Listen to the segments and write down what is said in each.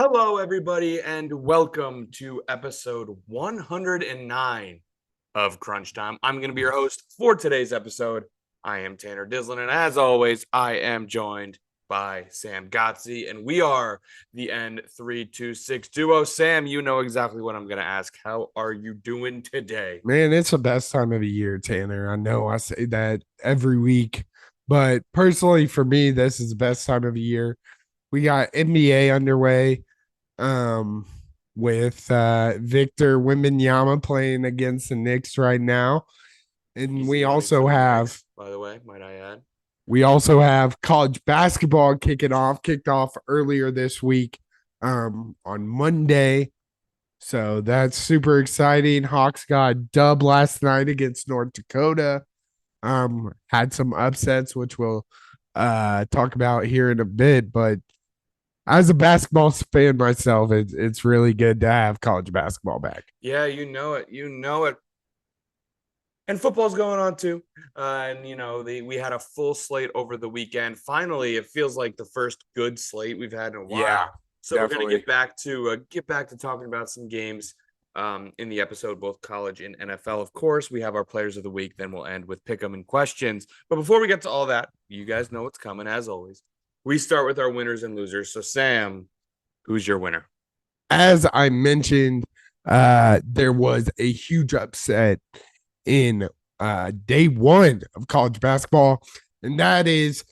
Hello, everybody, and welcome to episode 109 of Crunch Time. I'm going to be your host for today's episode. I am Tanner Dislin, and as always, I am joined by Sam Gotzi, and we are the N326 duo. Sam, you know exactly what I'm going to ask. How are you doing today? Man, it's the best time of the year, Tanner. I know I say that every week, but personally for me, this is the best time of the year. We got NBA underway um with Victor Wembanyama playing against the Knicks right now. And Easy we money for also the have Knicks, by the way, might I add. we also have college basketball kicked off earlier this week on Monday. So that's super exciting. Hawks got a dub last night against North Dakota. Had some upsets, which we'll talk about here in a bit. But as a basketball fan myself, it's really good to have college basketball back. Yeah, you know it. You know it. And football's going on too. We had a full slate over the weekend. Finally, it feels like the first good slate we've had in a Yeah, while. So we're going to definitely. get back to talking about some games in the episode, both college and NFL. Of course, we have our players of the week. Then we'll end with pick 'em and questions. But before we get to all that, you guys know what's coming as always. We start with our winners and losers. So Sam, who's your winner? As I mentioned, there was a huge upset in day one of college basketball, and that is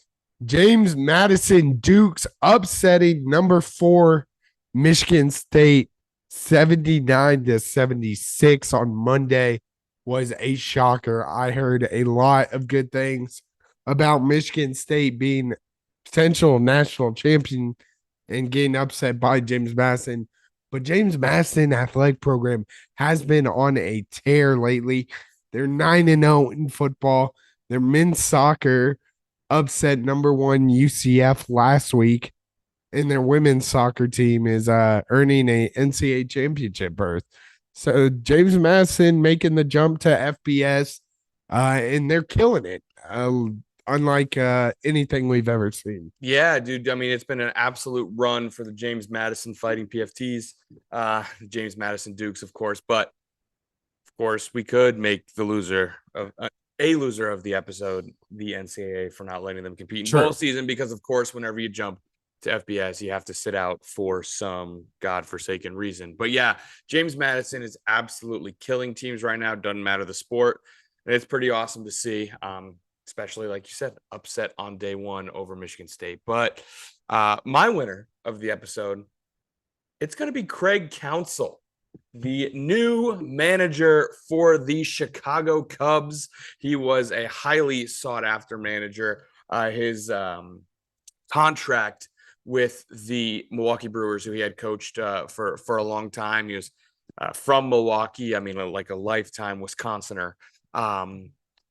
James Madison Dukes upsetting number 4 Michigan State 79-76 on Monday. Was a shocker. I heard a lot of good things about Michigan State being potential national champion and getting upset by James Madison. But James Madison athletic program has been on a tear lately. They're 9-0 in football. Their men's soccer upset number 1 UCF last week, and their women's soccer team is earning a NCAA championship berth. So James Madison making the jump to FBS, and they're killing it. Unlike anything we've ever seen. Yeah, dude. I mean, it's been an absolute run for the James Madison Fighting PFTs, James Madison Dukes, of course. But of course, we could make the loser of a loser of the episode the NCAA for not letting them compete in bowl True. season because, of course, whenever you jump to FBS, you have to sit out for some godforsaken reason. But yeah, James Madison is absolutely killing teams right now. Doesn't matter the sport. And it's pretty awesome to see. Especially like you said, upset on day one over Michigan State. But my winner of the episode, it's going to be Craig Counsell, the new manager for the Chicago Cubs. He was a highly sought after manager. His contract with the Milwaukee Brewers, who he had coached for a long time. He was from Milwaukee. I mean, like a lifetime Wisconsinner.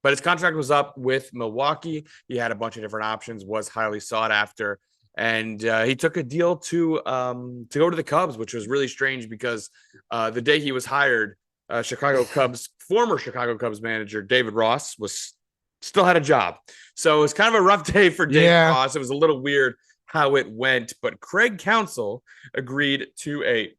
But his contract was up with Milwaukee. He had a bunch of different options, was highly sought after. And he took a deal to go to the Cubs, which was really strange because the day he was hired, former Chicago Cubs manager David Ross was still had a job. So it was kind of a rough day for David Yeah. Ross. It was a little weird how it went, but Craig Counsell agreed to a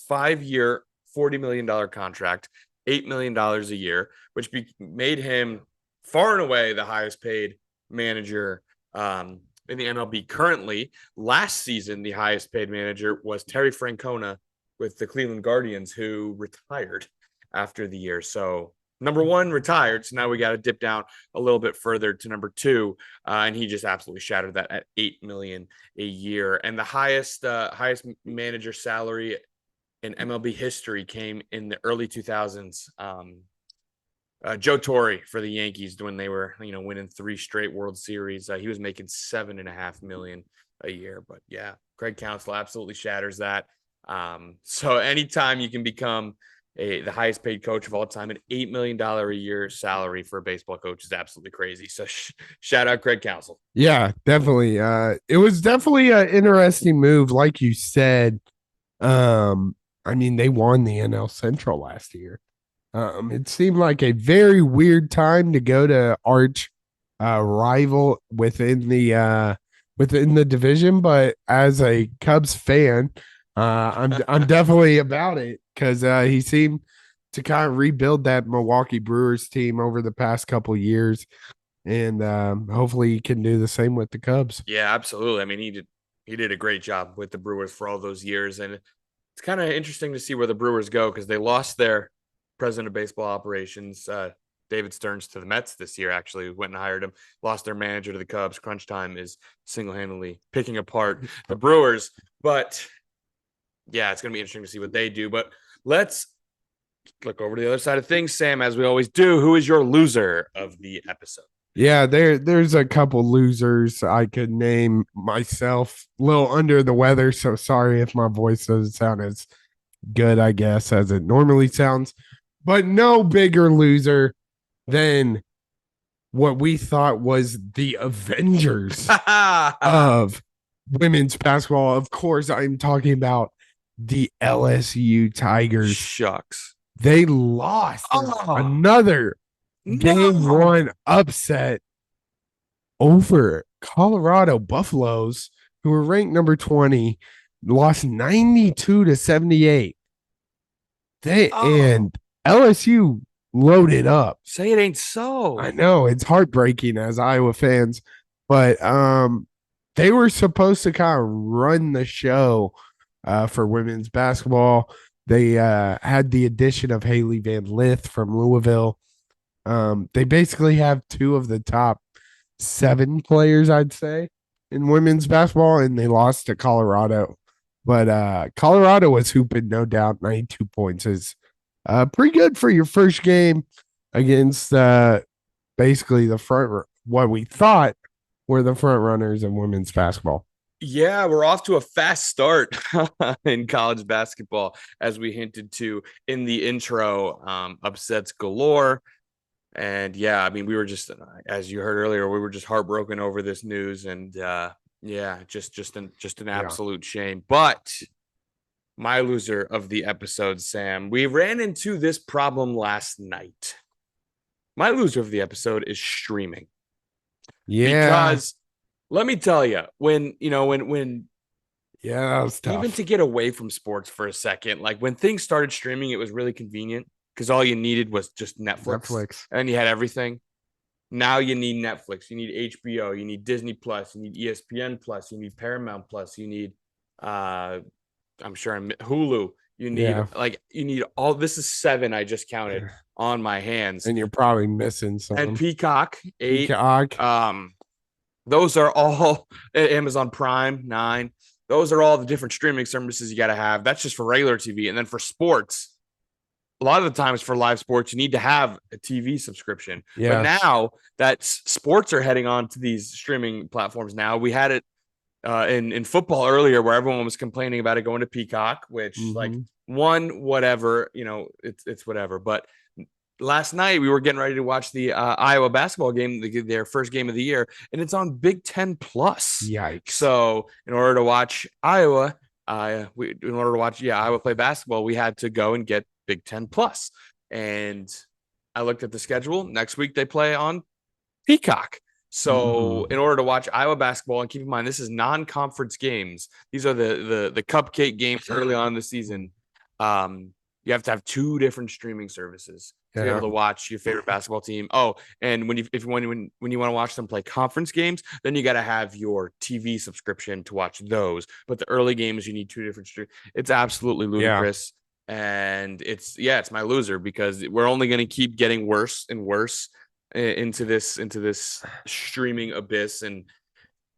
5-year, $40 million contract, $8 million a year, which made him far and away the highest paid manager in the MLB currently. Last season, the highest paid manager was Terry Francona with the Cleveland Guardians, who retired after the year. So number 1 retired. So now we got to dip down a little bit further to number 2. And he just absolutely shattered that at $8 million a year. And the highest manager salary in MLB history came in the early 2000s. Joe Torre for the Yankees when they were, winning 3 straight World Series. He was making $7.5 million a year. But yeah, Craig Counsell absolutely shatters that. So anytime you can become the highest paid coach of all time, an $8 million a year salary for a baseball coach is absolutely crazy. So shout out Craig Counsell. Yeah, definitely. It was definitely an interesting move, like you said. I mean, they won the NL Central last year. It seemed like a very weird time to go to arch rival within the division, but as a Cubs fan, I'm definitely about it because he seemed to kind of rebuild that Milwaukee Brewers team over the past couple years, and hopefully he can do the same with the Cubs. Yeah, absolutely. I mean, he did a great job with the Brewers for all those years, and it's kind of interesting to see where the Brewers go because they lost their president of baseball operations, David Stearns, to the Mets this year. Actually, went and hired him. Lost their manager to the Cubs. Crunch Time is single-handedly picking apart the Brewers, but yeah, it's going to be interesting to see what they do. But let's look over to the other side of things, Sam, as we always do. Who is your loser of the episode? Yeah, there's a couple losers I could name myself. A little under the weather, so sorry if my voice doesn't sound as good, I guess, as it normally sounds. But no bigger loser than what we thought was the Avengers of women's basketball. Of course, I'm talking about the LSU Tigers. Shucks. They lost another game one upset over Colorado Buffaloes, who were ranked number 20, lost 92-78. And LSU loaded up. Say it ain't so. I know it's heartbreaking as Iowa fans, but they were supposed to kind of run the show for women's basketball. They had the addition of Haley Van Lith from Louisville. They basically have two of the top 7 players, I'd say, in women's basketball, and they lost to Colorado. But Colorado was hooping, no doubt. 92 points is pretty good for your first game against basically the front, what we thought were the front runners in women's basketball. Yeah, we're off to a fast start in college basketball, as we hinted to in the intro. Upsets galore. And yeah, I mean, we were just, as you heard earlier, we were just heartbroken over this news, and yeah, just an absolute shame. But my loser of the episode, Sam, we ran into this problem last night. My loser of the episode is streaming. Yeah, because let me tell you, when yeah, that was tough. Even to get away from sports for a second, like when things started streaming, it was really convenient because all you needed was just Netflix, and you had everything. Now you need Netflix, you need HBO, you need Disney Plus, you need ESPN Plus, you need Paramount Plus, you need I'm sure Hulu. You need all. This is 7 I just counted on my hands, and you're probably missing some. And Peacock 8. Peacock. Those are all Amazon Prime 9. Those are all the different streaming services you got to have. That's just for regular TV, and then for sports, a lot of the times for live sports, you need to have a TV subscription. Yeah. But now that sports are heading on to these streaming platforms now, we had it in football earlier where everyone was complaining about it going to Peacock, which like whatever, it's whatever. But last night we were getting ready to watch the Iowa basketball game, their first game of the year, and it's on Big Ten Plus. Yikes. So in order to watch Iowa, Iowa play basketball, we had to go and get Big Ten Plus. And I looked at the schedule. Next week they play on Peacock. So in order to watch Iowa basketball, and keep in mind, this is non-conference games. These are the cupcake games early on in the season. You have to have 2 different streaming services to be able to watch your favorite basketball team. Oh, and when you want to watch them play conference games, then you got to have your TV subscription to watch those. But the early games, you need 2 different streams. It's absolutely ludicrous. And it's my loser because we're only going to keep getting worse and worse into this streaming abyss. And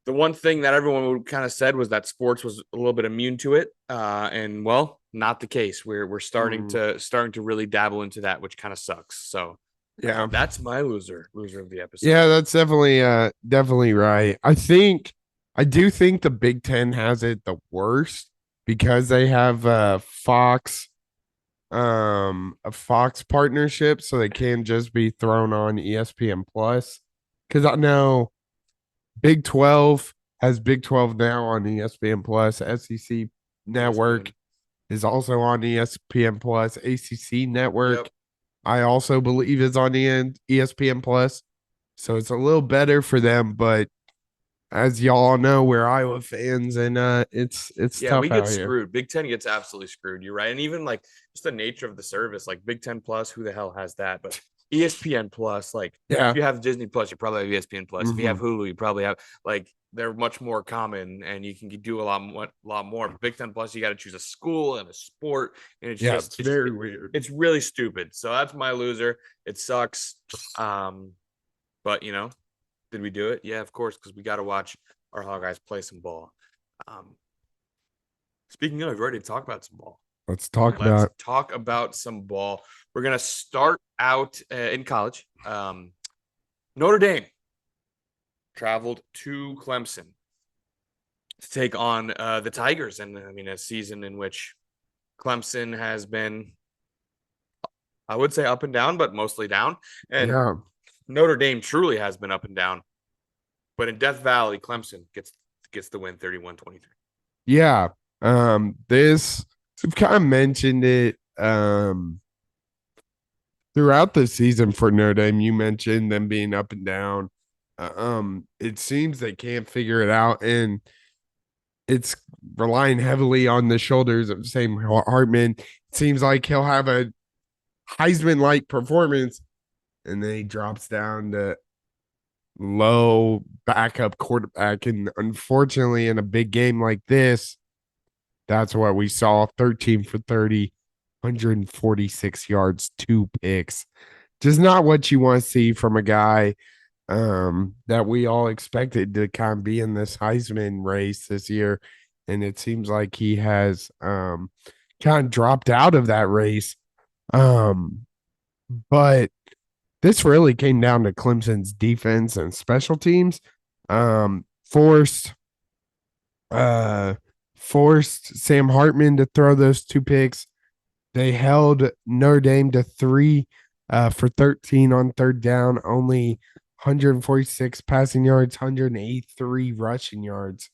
the one thing that everyone kind of said was that sports was a little bit immune to it, and well, not the case. We're starting to really dabble into that, which kind of sucks. So yeah, that's my loser of the episode. Yeah, that's definitely right. I do think the Big Ten has it the worst because they have a Fox partnership, so they can't just be thrown on ESPN Plus. Because I know Big 12 has Big 12 now on ESPN Plus. SEC Network is also on ESPN Plus. ACC Network, I also believe, is on the ESPN Plus. So it's a little better for them, but as y'all know, we're Iowa fans, and it's Yeah, we tough get out here. screwed. Big Ten gets absolutely screwed. You're right. And even like just the nature of the service, like Big Ten Plus, who the hell has that? But ESPN Plus, like if Yeah. you have Disney Plus, you probably have ESPN Plus. If you have Hmm. Hulu, you probably have like they're much more common and you can do a lot more. Big Ten Plus, you got to choose a school and a sport, and it's Yeah, just it's very weird. it's really stupid. So that's my loser. It sucks. But did we do it? Yeah, of course, because we got to watch our Hawkeyes play some ball. Um, Speaking of, we've already talked about some ball. Let's talk Let's about. talk about some ball. We're gonna start out in college. Notre Dame traveled to Clemson to take on the Tigers, and I mean a season in which Clemson has been, I would say, up and down, but mostly down, and Yeah. Notre Dame truly has been up and down. But in Death Valley, Clemson gets the win 31-23. Yeah. This we've kind of mentioned it throughout the season for Notre Dame. You mentioned them being up and down. It seems they can't figure it out, and it's relying heavily on the shoulders of Sam Hartman. It seems like he'll have a Heisman-like performance, and then he drops down to low backup quarterback. And unfortunately, in a big game like this, that's what we saw. 13 for 30, 146 yards, 2 picks. Just not what you want to see from a guy that we all expected to kind of be in this Heisman race this year. And it seems like he has kind of dropped out of that race. But this really came down to Clemson's defense and special teams. Forced forced Sam Hartman to throw those 2 picks. They held Notre Dame to 3 for 13 on third down, only 146 passing yards, 183 rushing yards.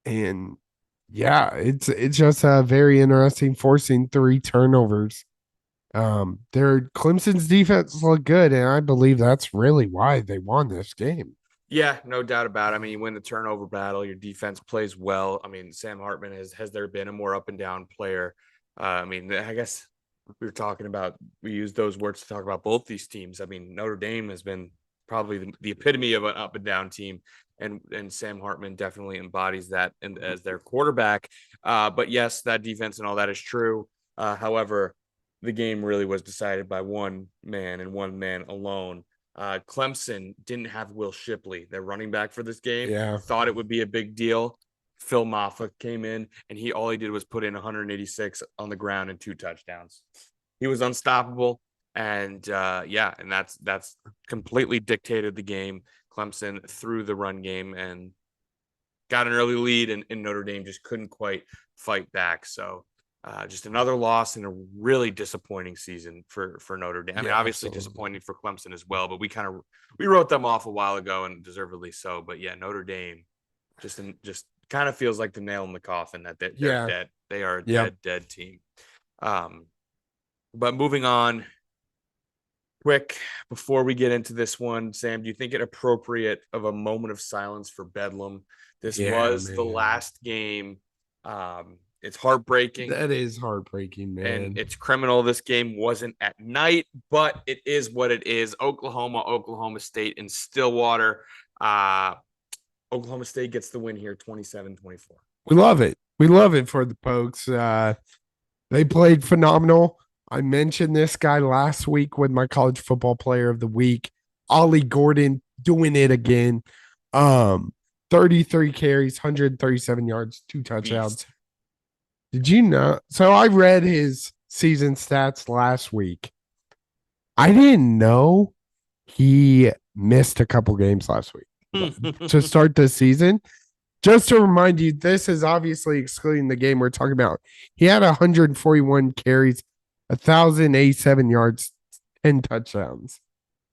And yeah, it's just very interesting forcing 3 turnovers. Their Clemson's defense looked good, and I believe that's really why they won this game. Yeah, no doubt about it. I mean, you win the turnover battle, your defense plays well. I mean, Sam Hartman has there been a more up and down player? I mean, I guess we used those words to talk about both these teams. I mean, Notre Dame has been probably the epitome of an up and down team, and Sam Hartman definitely embodies that as their quarterback. But yes, that defense and all that is true. However, the game really was decided by one man and one man alone. Clemson didn't have Will Shipley, their running back for this game. Yeah. Thought it would be a big deal. Phil Maffa came in, and all he did was put in 186 on the ground and 2 touchdowns. He was unstoppable, and and that's completely dictated the game. Clemson threw the run game and got an early lead, and Notre Dame just couldn't quite fight back. So just another loss in a really disappointing season for Notre Dame. I mean, obviously absolutely. disappointing for Clemson as well, but we wrote them off a while ago and deservedly so. But yeah, Notre Dame just kind of feels like the nail in the coffin that they're dead. They are a dead team. But moving on, quick before we get into this one, Sam, do you think it appropriate of a moment of silence for Bedlam? This was the last game. It's heartbreaking. That is heartbreaking, man. And it's criminal. This game wasn't at night, but it is what it is. Oklahoma State in Stillwater. Oklahoma State gets the win here, 27-24. We love it. We love it for the Pokes. They played phenomenal. I mentioned this guy last week with my college football player of the week, Ollie Gordon, doing it again. 33 carries, 137 yards, 2 touchdowns. Beast. Did you know? So I read his season stats last week. I didn't know he missed a couple games last week to start the season. Just to remind you, this is obviously excluding the game we're talking about. He had 141 carries, 1,087 yards, 10 touchdowns.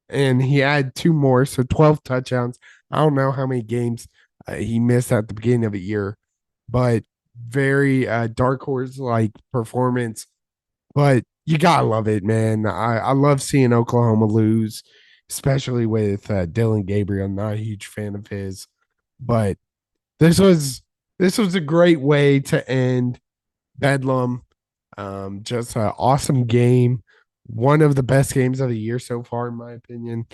And he had 2 more, so 12 touchdowns. I don't know how many games he missed at the beginning of the year, but very dark horse like performance. But you gotta love it, man. I love seeing Oklahoma lose, especially with Dylan Gabriel. I'm not a huge fan of his. But this was a great way to end Bedlam. Just an awesome game. One of the best games of the year so far, in my opinion.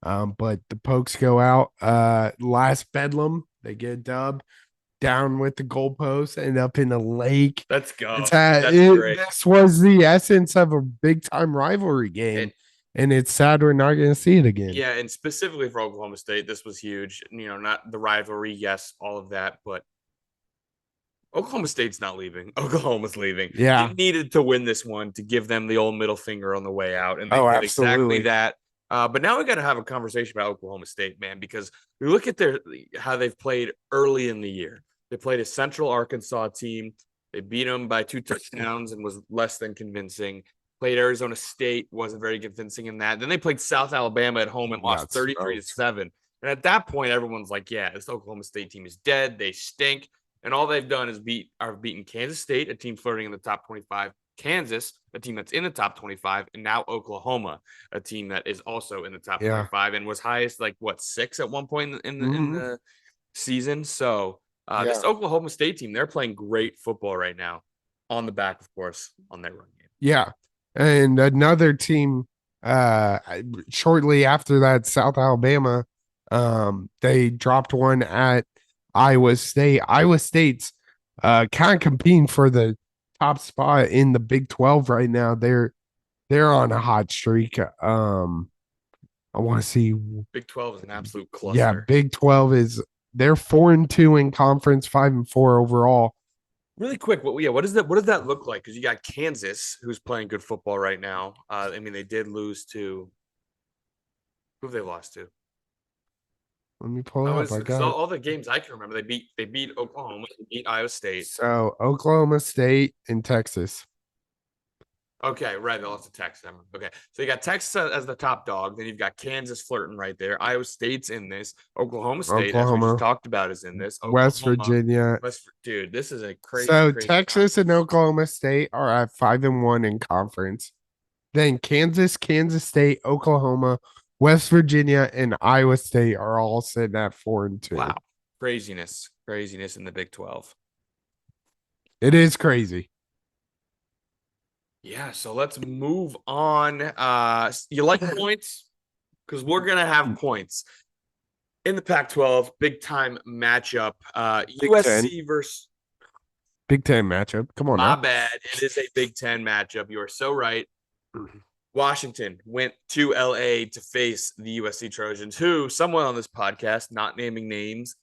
But the Pokes go out. Last Bedlam, they get a dub down with the goalpost and up in the lake. Let's go. It's That's great. This was the essence of a big time rivalry game. And it's sad we're not going to see it again. Yeah, and specifically for Oklahoma State, this was huge. Not the rivalry, yes, all of that, but Oklahoma State's not leaving. Oklahoma's leaving. Yeah. They needed to win this one to give them the old middle finger on the way out, and they did absolutely. exactly that. But now we got to have a conversation about Oklahoma State, man, because we look at how they've played early in the year. They played a Central Arkansas team. They beat them by 2 touchdowns and was less than convincing. Played Arizona State, wasn't very convincing in that. Then they played South Alabama at home and lost 33-7. And at that point, everyone's like, yeah, this Oklahoma State team is dead. They stink. And all they've done is beaten Kansas State, a team flirting in the top 25, Kansas, a team that's in the top 25, and now Oklahoma, a team that is also in the top 25 and was highest, 6 at one point in the season. So this Oklahoma State team, they're playing great football right now, on the back, of course, on their run game. Yeah. And another team shortly after that, South Alabama, they dropped one at Iowa State. Iowa State's kind of competing for the top spot in the Big 12 right now. They're on a hot streak. I want to see. Big 12 is an absolute cluster. Yeah, Big 12 they're 4-2 in conference, 5-4 overall. Really quick, what does that look like? Because you got Kansas, who's playing good football right now. They did lose to who have they lost to? Let me pull it up. I got all the games I can remember. They beat Oklahoma, they beat Iowa State. So Oklahoma State and Texas. Okay, right. They lost to Texas. Okay, so you got Texas as the top dog. Then you've got Kansas flirting right there. Iowa State's in this. Oklahoma State, as we just talked about, is in this. West Virginia. Dude, this is a crazy. So crazy Texas and Oklahoma State are at 5-1 in conference. Then Kansas, Kansas State, Oklahoma, West Virginia, and Iowa State are all sitting at 4-2. Wow, craziness in the Big 12. It is crazy. Yeah, so let's move on. You like points? Because we're going to have points. In the Pac-12, big-time matchup. USC versus... Big Ten matchup. Come on My bad. It is a Big Ten matchup. You are so right. Washington went to LA to face the USC Trojans, who someone on this podcast, not naming names,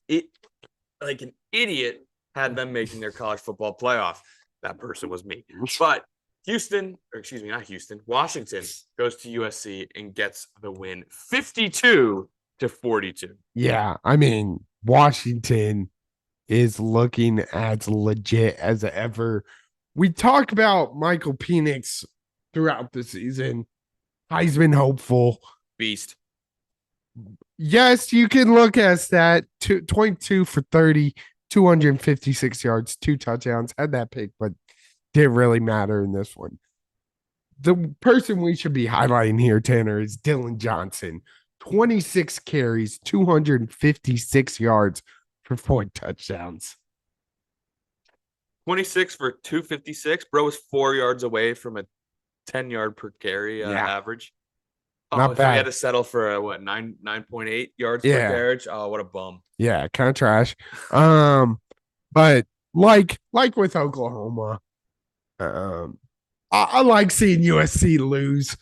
like an idiot, had them making their college football playoff. That person was me. But Washington goes to USC and gets the win 52-42. Yeah, I mean, Washington is looking as legit as ever. We talk about Michael Penix throughout the season. Heisman hopeful. Beast. Yes, you can look at that. 22 for 30, 256 yards, 2 touchdowns. Had that pick, but didn't really matter in this one. The person we should be highlighting here, Tanner, is Dylan Johnson. 26 carries, 256 yards for 4 touchdowns. 26 for 256. Bro was 4 yards away from a 10-yard per carry average. Not bad. He had to settle for 9.8 yards per carriage. Oh, what a bum. Yeah, kind of trash. But like with Oklahoma, I like seeing USC lose.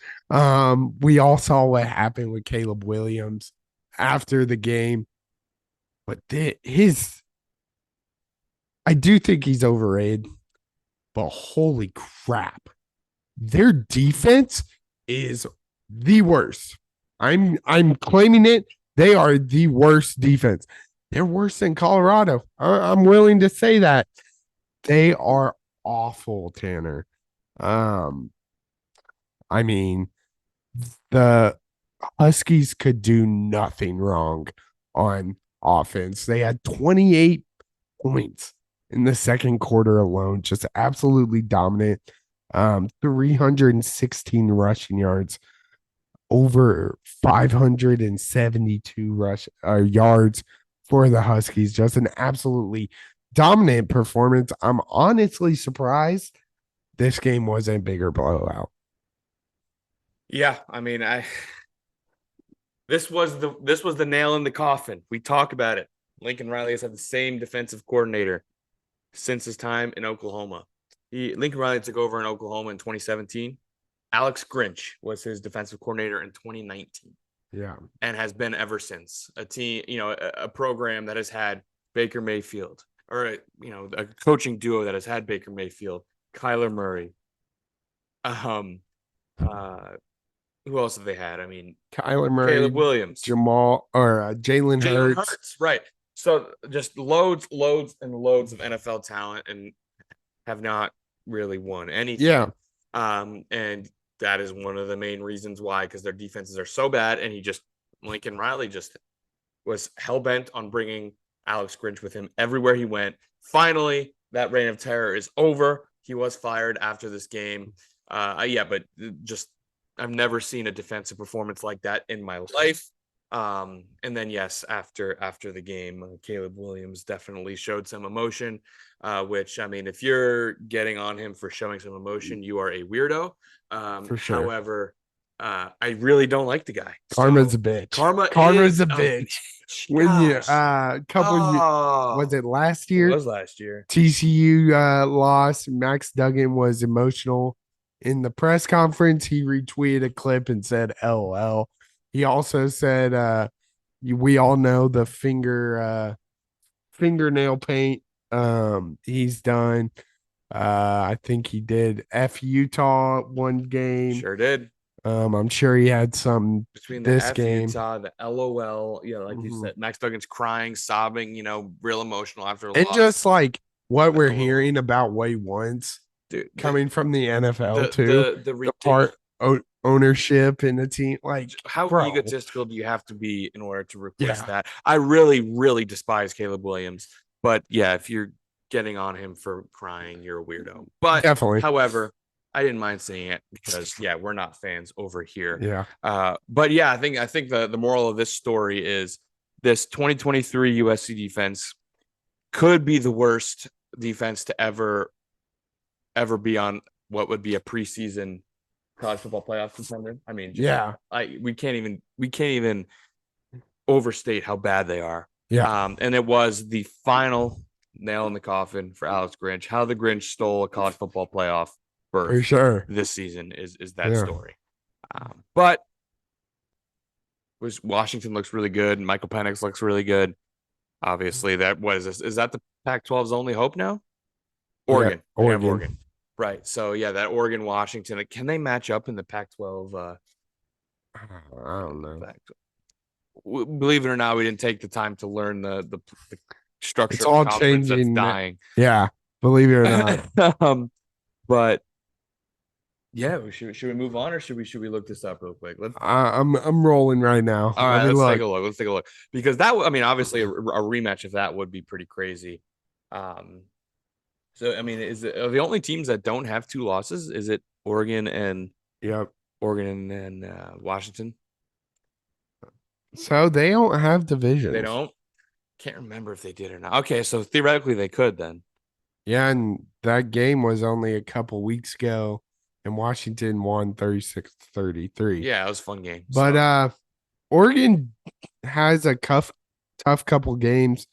We all saw what happened with Caleb Williams after the game, but I do think he's overrated. But holy crap, their defense is the worst. I'm claiming it. They are the worst defense. They're worse than Colorado. I'm willing to say that. They are awful, Tanner. I mean, the Huskies could do nothing wrong on offense. They had 28 points in the second quarter alone, just absolutely dominant. 316 rushing yards, over 572 yards, for the Huskies. Just an absolutely dominant performance. I'm honestly surprised this game wasn't a bigger blowout. Yeah, I mean, this was the nail in the coffin. We talk about it. Lincoln Riley has had the same defensive coordinator since his time in Oklahoma. Lincoln Riley took over in Oklahoma in 2017. Alex Grinch was his defensive coordinator in 2019. Yeah. And has been ever since. A team, a program that has had Baker Mayfield, or a coaching duo that has had Baker Mayfield, Kyler Murray. Who else have they had? I mean, Kyler Murray, Caleb Williams, Jalen Hurts. right? So just loads and loads of NFL talent, and have not really won anything. Yeah. And that is one of the main reasons why, because their defenses are so bad, and Lincoln Riley just was hell-bent on bringing Alex Grinch with him everywhere he went. Finally, that reign of terror is over. He was fired after this game. But just I've never seen a defensive performance like that in my life. And then yes, after the game, Caleb Williams definitely showed some emotion, which, I mean, if you're getting on him for showing some emotion, you are a weirdo. For sure. However, I really don't like the guy. Karma's a bitch. Karma's a bitch. When you was it last year? It was last year. TCU lost. Max Duggan was emotional in the press conference. He retweeted a clip and said LOL. He also said we all know the fingernail paint he's done. I think he did F Utah one game. Sure did. I'm sure he had some between this F game. Utah, the LOL, you said, Max Duggan's crying, sobbing, real emotional after a and loss. Just like what we're hearing about Way Once, dude, coming from the NFL too, the part ownership in the team, like how egotistical do you have to be in order to replace that? I really, really despise Caleb Williams, but yeah, if you're getting on him for crying, you're a weirdo. But definitely, however, I didn't mind seeing it because we're not fans over here. Yeah. But yeah, I think the moral of this story is this 2023 USC defense could be the worst defense to ever be on what would be a preseason college football playoff contender. I mean, we can't even overstate how bad they are. Yeah. And it was the final nail in the coffin for Alex Grinch. How the Grinch stole a college football playoff berth for sure this season is that story. But Washington looks really good, and Michael Penix looks really good. Obviously, is that the Pac-12's only hope now? Oregon. Yeah, Oregon. Right. So that Oregon, Washington, can they match up in the Pac-12? I don't know. Believe it or not, we didn't take the time to learn the structure. It's all changing. That's dying. Yeah, believe it or not. But yeah, should we move on, or should we look this up real quick? I'm rolling right now. All right, let's take a look. Let's take a look, because obviously a rematch of that would be pretty crazy. So I mean, are the only teams that don't have two losses? Is it Oregon and Washington? So they don't have divisions. They don't. Can't remember if they did or not. Okay, so theoretically they could then. Yeah, and that game was only a couple weeks ago, and Washington won 36-33. Yeah, it was a fun game. But Oregon has a tough couple games.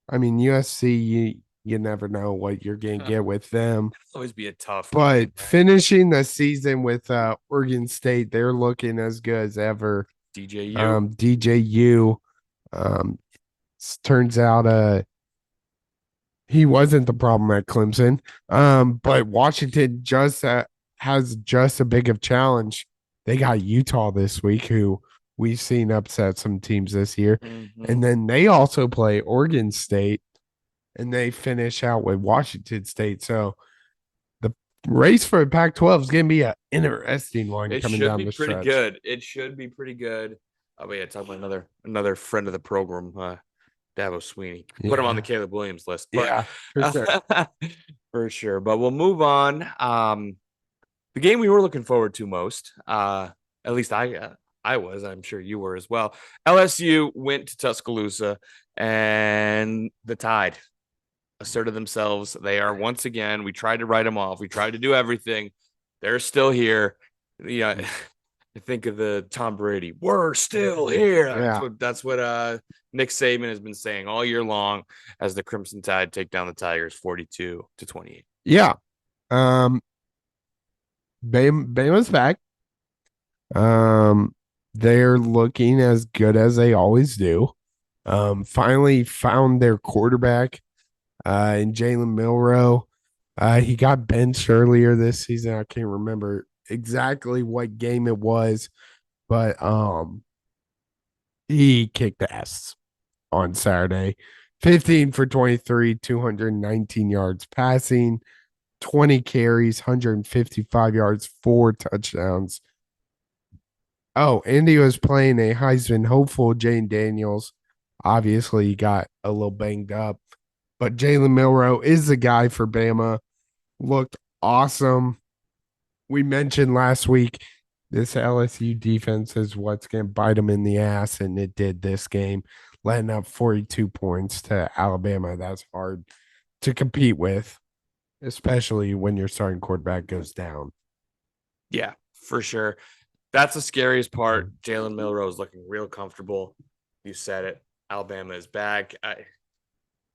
I mean, USC, you never know what you're going to get with them. It'll always be a tough game, right? Finishing the season with Oregon State, they're looking as good as ever. DJU. Turns out he wasn't the problem at Clemson. But Washington just has just a big of challenge. They got Utah this week, who we've seen upset some teams this year. Mm-hmm. And then they also play Oregon State, and they finish out with Washington State. So the race for Pac-12 is going to be an interesting one coming down the stretch. It should be pretty good. Oh, yeah, talking about another friend of the program, Dabo Sweeney. Put him on the Caleb Williams list. But, for sure. For sure. But we'll move on. The game we were looking forward to most, at least I I was. I'm sure you were as well. LSU went to Tuscaloosa, and the Tide asserted themselves. They are once again. We tried to write them off. We tried to do everything. They're still here. Yeah, I think of the Tom Brady. We're still here. Yeah. That's what Nick Saban has been saying all year long as the Crimson Tide take down the Tigers 42-28. Yeah. Bama's back. They're looking as good as they always do. Finally found their quarterback in Jalen Milrow. He got benched earlier this season. I can't remember exactly what game it was, but he kicked ass on Saturday. 15 for 23, 219 yards passing, 20 carries, 155 yards, 4 touchdowns. Oh, Andy was playing a Heisman hopeful, Jane Daniels. Obviously, he got a little banged up, but Jalen Milrow is the guy for Bama. Looked awesome. We mentioned last week this LSU defense is what's going to bite them in the ass, and it did this game, letting up 42 points to Alabama. That's hard to compete with, especially when your starting quarterback goes down. Yeah, for sure. That's the scariest part. Jalen Milrow is looking real comfortable. You said it. Alabama is back.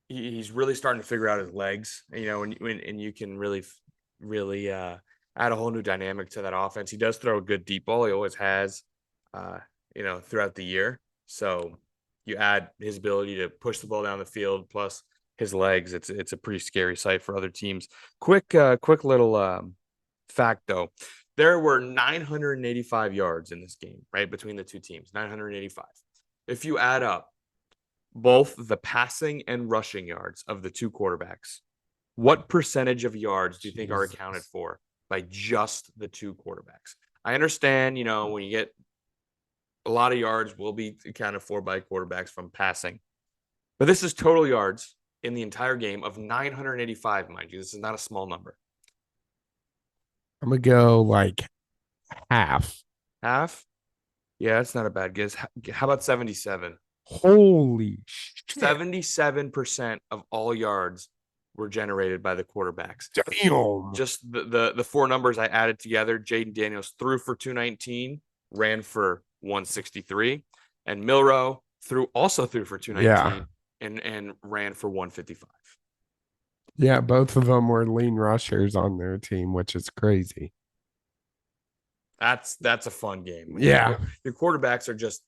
He's really starting to figure out his legs, and you can really add a whole new dynamic to that offense. He does throw a good deep ball. He always has, throughout the year. So you add his ability to push the ball down the field plus his legs. It's a pretty scary sight for other teams. Quick little fact though. There were 985 yards in this game, right, between the two teams, 985. If you add up both the passing and rushing yards of the two quarterbacks, what percentage of yards do you think are accounted for by just the two quarterbacks? I understand, when you get a lot of yards will be accounted for by quarterbacks from passing. But this is total yards in the entire game of 985, mind you. This is not a small number. I'm going to go like half. Half? Yeah, that's not a bad guess. How about 77? Holy shit. 77% of all yards were generated by the quarterbacks. Damn. Just the four numbers I added together, Jaden Daniels threw for 219, ran for 163, and Milrow also threw for 219 and ran for 155. Yeah, both of them were lean rushers on their team, which is crazy. That's a fun game. Yeah. Your quarterbacks are just,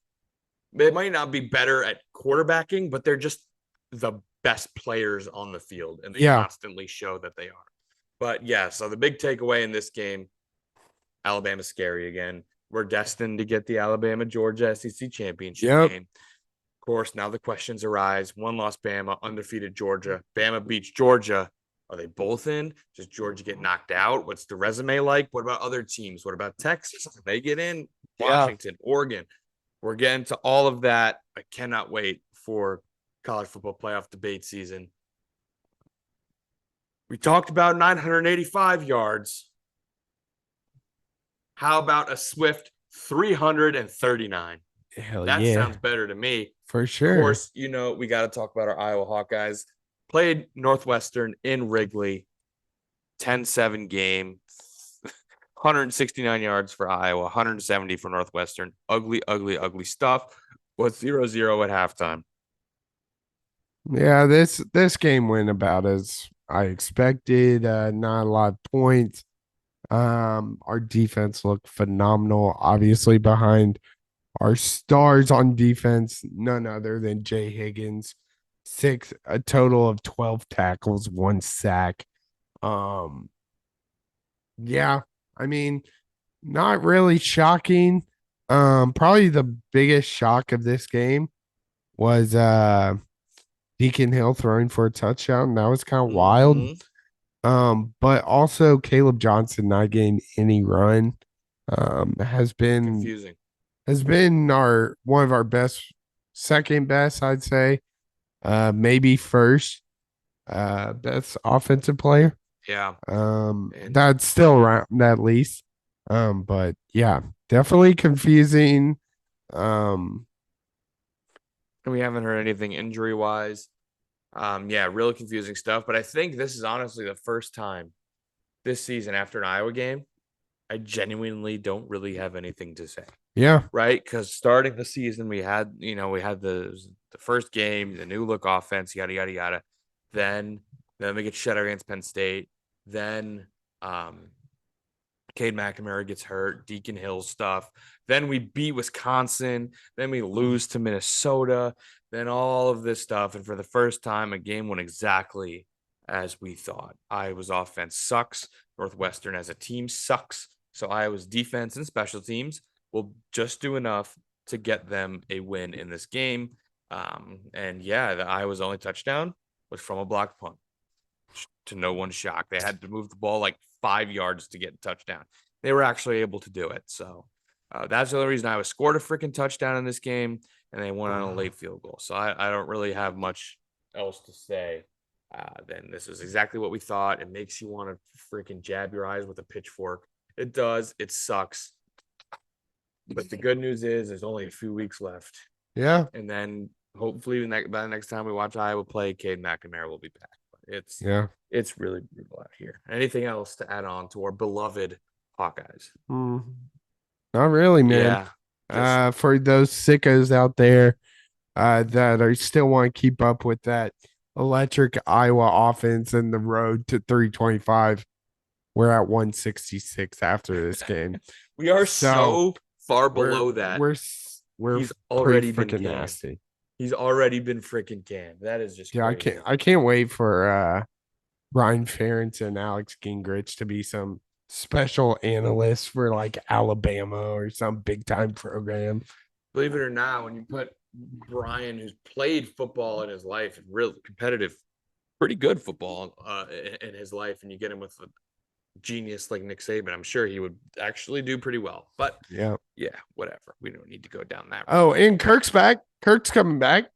they might not be better at quarterbacking, but they're just the best players on the field, and they constantly show that they are. But yeah, so the big takeaway in this game, Alabama's scary again. We're destined to get the Alabama-Georgia SEC championship game. Of course, now the questions arise. One lost Bama, undefeated Georgia. Bama beats Georgia. Are they both in? Does Georgia get knocked out? What's the resume like? What about other teams? What about Texas? They get in? Washington, Oregon. We're getting to all of that. I cannot wait for college football playoff debate season. We talked about 985 yards. How about a swift 339? That sounds better to me. For sure. Of course, we got to talk about our Iowa Hawkeyes. Played Northwestern in Wrigley, 10-7 game, 169 yards for Iowa, 170 for Northwestern. Ugly, ugly, ugly stuff. Was 0-0 at halftime. Yeah, this game went about as I expected. Not a lot of points. Our defense looked phenomenal, obviously behind our stars on defense, none other than Jay Higgins. A total of 12 tackles, 1 sack. Yeah, I mean, not really shocking. Probably the biggest shock of this game was Deacon Hill throwing for a touchdown. That was kind of wild. But also Caleb Johnson not getting any run has been confusing. Has been one of our best, second best, I'd say. Maybe first best offensive player. Yeah. That's still around at least. But yeah, definitely confusing. Um, And we haven't heard anything injury wise. Yeah, really confusing stuff. But I think this is honestly the first time this season after an Iowa game, I genuinely don't really have anything to say. yeah, Right? Because starting the season, we had the first game, the new look offense, yada yada yada. Then we get shut out against Penn State. Then Cade McNamara gets hurt, Deacon Hill stuff. Then we beat Wisconsin. Then we lose to Minnesota. Then all of this stuff. And for the first time, a game went exactly as we thought. Iowa's offense sucks. Northwestern as a team sucks. So Iowa's defense and special teams will just do enough to get them a win in this game. And yeah, the Iowa's only touchdown was from a blocked punt. To no one's shock, they had to move the ball like 5 yards to get a touchdown. They were actually able to do it. So that's the only reason Iowa scored a freaking touchdown in this game, and they won on a late field goal. So I don't really have much else to say. Then this is exactly what we thought. It makes you want to freaking jab your eyes with a pitchfork. It does. It sucks. But the good news is there's only a few weeks left. yeah, And then hopefully by the next time we watch Iowa play, Cade McNamara will be back. But yeah. it's really brutal out here. Anything else to add on to our beloved Hawkeyes? Not really, man. Yeah. For those sickos out there that are still want to keep up with that electric Iowa offense and the road to 325, we're at 166 after this game. We are So so far we're below that. we're He's already pretty been freaking canned. nasty. He's already been freaking canned. That is just Yeah, crazy. I can't wait for Brian Ferentz and Alex Gingrich to be some special analysts for like Alabama or some big time program. Believe it or not, when you put Brian, who's played football in his life and real competitive, pretty good football in his life, and you get him with a genius like Nick Saban, I'm sure he would actually do pretty well. But Yeah. whatever. We don't need to go down that road. Oh, and Kirk's back. Kirk's coming back.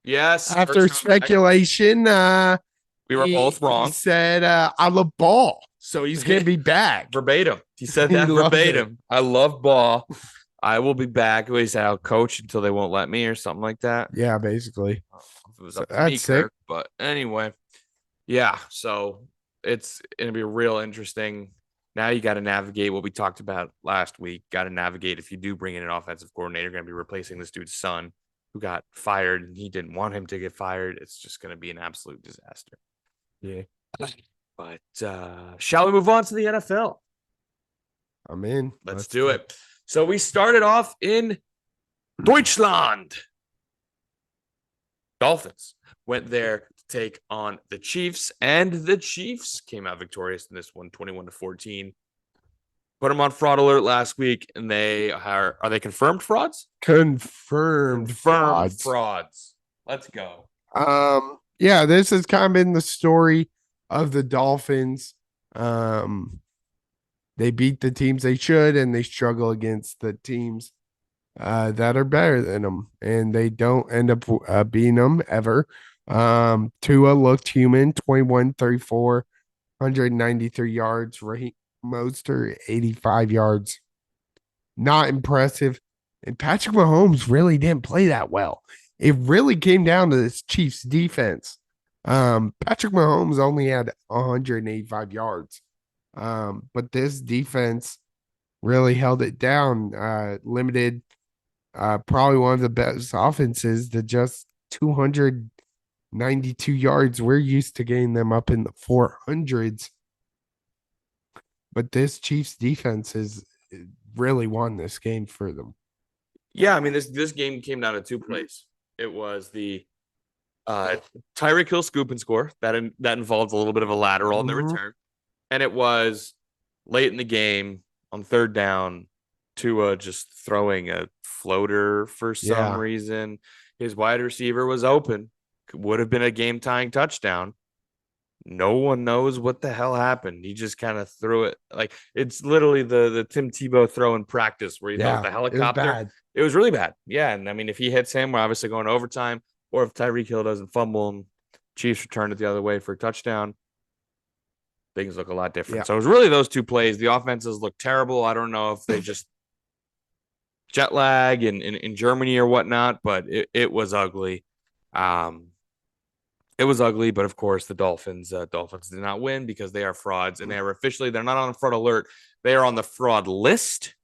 Yes. After speculation, we were both wrong. He said I love ball. So he's gonna be back. Verbatim. He said that verbatim. I love ball. I will be back. He said I'll coach until they won't let me or something like that. Yeah, basically. If it was up to me, Kirk, but anyway. Yeah. So it's gonna be real interesting. Now you got to navigate what we talked about last week. Got to navigate if you do bring in an offensive coordinator, going to be replacing this dude's son who got fired and he didn't want him to get fired. It's just going to be an absolute disaster. Yeah. But shall we move on to the NFL? I'm in. Let's do it. So we started off in Deutschland. Dolphins went there to take on the Chiefs, and the Chiefs came out victorious in this one, 21-14. Put them on fraud alert last week, and are they confirmed frauds? Confirmed frauds. Let's go. Yeah, this has kind of been the story of the Dolphins. They beat the teams they should, and they struggle against the teams that are better than them, and they don't end up beating them ever. Tua looked human, 21-34, 193 yards. Raheem Mostert, 85 yards. Not impressive. And Patrick Mahomes really didn't play that well. It really came down to this Chiefs defense. Patrick Mahomes only had 185 yards. But this defense really held it down, limited probably one of the best offenses to just 292 yards. We're used to getting them up in the 400s. But this Chiefs defense has really won this game for them. Yeah, I mean, this game came down to two plays. It was the Tyreek Hill scoop and score that involved a little bit of a lateral in the return, and it was late in the game on third down, Tua just throwing a floater for some reason. His wide receiver was open, would have been a game-tying touchdown. No one knows what the hell happened. He just kind of threw it like it's literally the Tim Tebow throw in practice where he throws the helicopter. It was really bad. Yeah, and I mean, if he hits him, we're obviously going to overtime. Or if Tyreek Hill doesn't fumble and Chiefs return it the other way for a touchdown, things look a lot different. So it was really those two plays. The offenses look terrible. I don't know if they just jet lag in Germany or whatnot, but it was ugly. It was ugly, but of course the Dolphins did not win because they are frauds, and they're not on fraud alert. They are on the fraud list,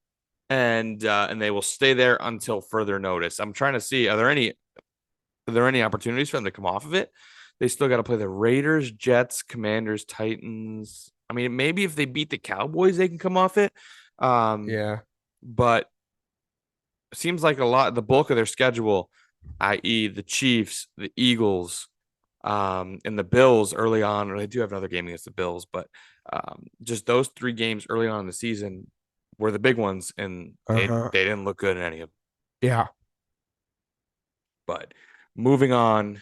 and they will stay there until further notice. I'm trying to see, are there any opportunities for them to come off of it? They still got to play the Raiders, Jets, Commanders, Titans. I mean, maybe if they beat the Cowboys, they can come off it. Yeah. But it seems like the bulk of their schedule, i.e., the Chiefs, the Eagles, and the Bills early on, or they do have another game against the Bills, but just those 3 games early on in the season were the big ones, and they didn't look good in any of them. Yeah. But moving on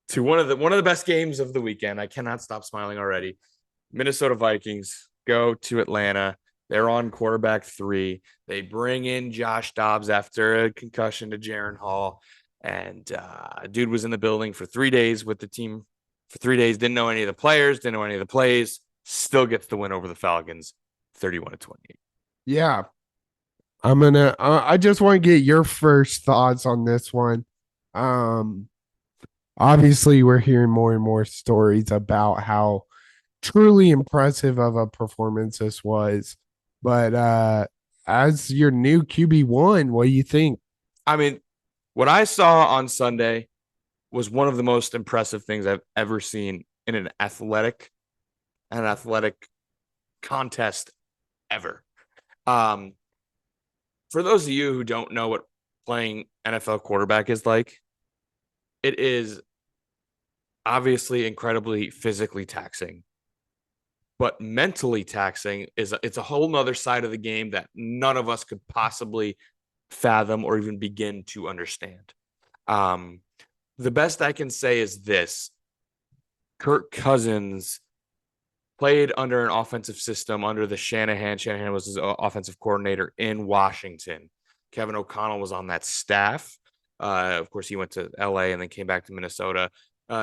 to one of the best games of the weekend. I cannot stop smiling already. Minnesota Vikings go to Atlanta. They're on quarterback 3. They bring in Josh Dobbs after a concussion to Jaren Hall. And dude was in the building for 3 days with the team for 3 days. Didn't know any of the players, didn't know any of the plays. Still gets the win over the Falcons, 31-28. Yeah. I just want to get your first thoughts on this one. Obviously we're hearing more and more stories about how truly impressive of a performance this was. But as your new QB1, what do you think? I mean, what I saw on Sunday was one of the most impressive things I've ever seen in an athletic contest ever. For those of you who don't know what playing NFL quarterback is like, it is obviously incredibly physically taxing, but mentally taxing. It's a whole nother side of the game that none of us could possibly fathom or even begin to understand. The best I can say is this: Kirk Cousins played under an offensive system under the Shanahan. Shanahan was his offensive coordinator in Washington. Kevin O'Connell was on that staff. Of course, he went to LA and then came back to Minnesota.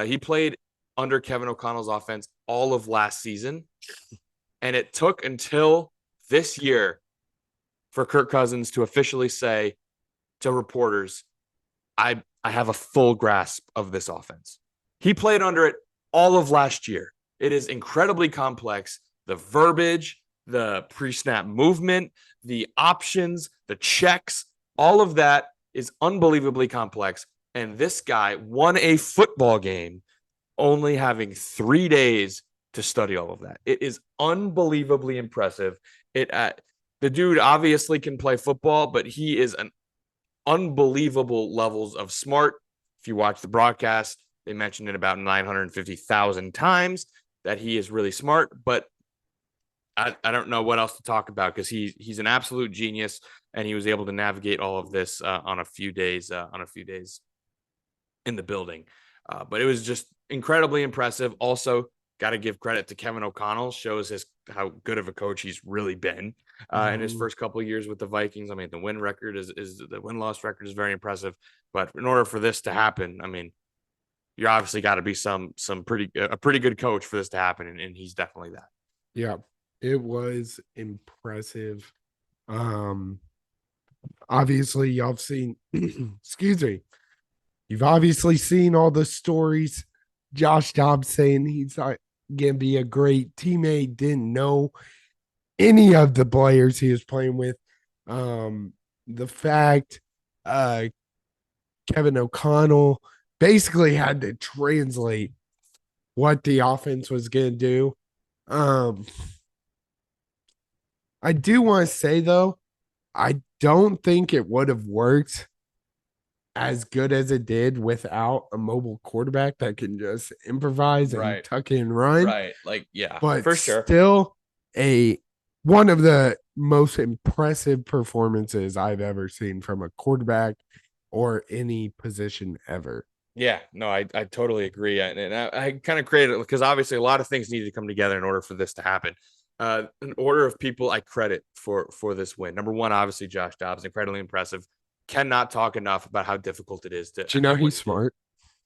He played under Kevin O'Connell's offense all of last season. And it took until this year for Kirk Cousins to officially say to reporters, I have a full grasp of this offense. He played under it all of last year. It is incredibly complex. The verbiage, the pre-snap movement, the options, the checks, all of that is unbelievably complex. And this guy won a football game only having 3 days to study all of that. It is unbelievably impressive. The dude obviously can play football, but he is an unbelievable levels of smart. If you watch the broadcast, they mentioned it about 950,000 times that he is really smart, but I don't know what else to talk about because he's an absolute genius, and he was able to navigate all of this on a few days in the building. But it was just incredibly impressive. Also, got to give credit to Kevin O'Connell. Shows how good of a coach he's really been in his first couple of years with the Vikings. I mean, the win-loss record is very impressive. But in order for this to happen, I mean, you obviously got to be a pretty good coach for this to happen, and he's definitely that. Yeah, it was impressive. Obviously, y'all have seen. Excuse me. You've obviously seen all the stories. Josh Dobbs saying he's not gonna be a great teammate. Didn't know any of the players he was playing with. The fact, Kevin O'Connell basically had to translate what the offense was going to do. I do want to say, though, I don't think it would have worked as good as it did without a mobile quarterback that can just improvise and tuck in and run. Right. Like, yeah, but for sure. Still one of the most impressive performances I've ever seen from a quarterback or any position ever. Yeah, no, I totally agree. And I kind of created it because obviously a lot of things needed to come together in order for this to happen. An order of people I credit for this win. Number one, obviously Josh Dobbs, incredibly impressive. Cannot talk enough about how difficult it is to. Do you know he's smart?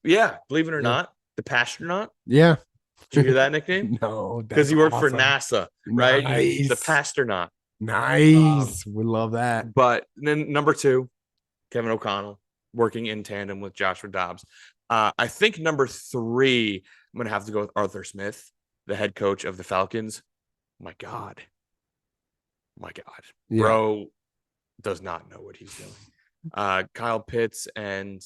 Yeah, believe it or not, the Pastronaut. Yeah. Did you hear that nickname? No, because he worked for NASA, right? Nice. The Pastronaut. Nice. We love that. But then number 2, Kevin O'Connell, working in tandem with Joshua Dobbs. I think number 3, I'm going to have to go with Arthur Smith, the head coach of the Falcons. My God. Yeah. Bro does not know what he's doing. Kyle Pitts and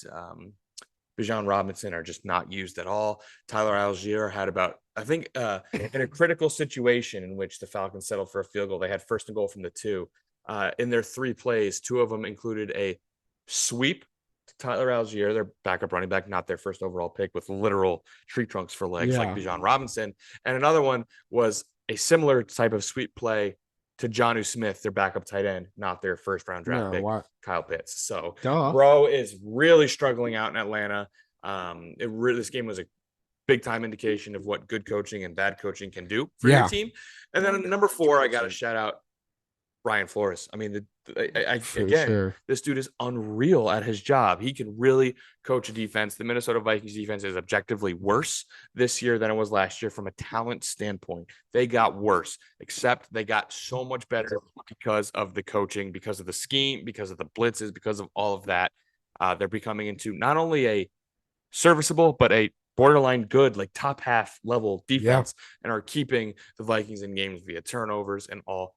Bijan Robinson are just not used at all. Tyler Algier had about, I think, in a critical situation in which the Falcons settled for a field goal, they had first and goal from the 2. In their 3 plays, 2 of them included a sweep to Tyler Algier, their backup running back, not their first overall pick, with literal tree trunks for legs like Bijan Robinson. And another one was a similar type of sweep play to Jonnu Smith, their backup tight end, not their first round draft pick, Kyle Pitts. So bro is really struggling out in Atlanta. This game was a big time indication of what good coaching and bad coaching can do for your team. And then number 4, I got to shout out Brian Flores. I mean, this dude is unreal at his job. He can really coach a defense. The Minnesota Vikings defense is objectively worse this year than it was last year from a talent standpoint. They got worse, except they got so much better because of the coaching, because of the scheme, because of the blitzes, because of all of that. They're becoming into not only a serviceable, but a borderline good, like top half level defense, and are keeping the Vikings in games via turnovers and all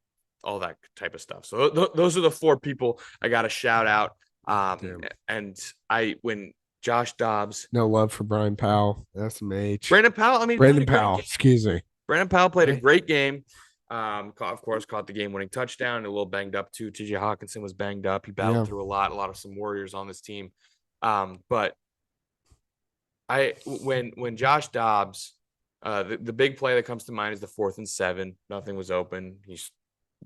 that type of stuff. So those are the 4 people I got to shout out. And when Josh Dobbs, no love for Brian Powell, SMH. Brandon Powell. Brandon Powell. Excuse me. Brandon Powell played a great game. Of course, caught the game-winning touchdown. A little banged up too. TJ Hawkinson was banged up. He battled through a lot of some warriors on this team. But when Josh Dobbs, the big play that comes to mind is the 4th and 7. Nothing was open. He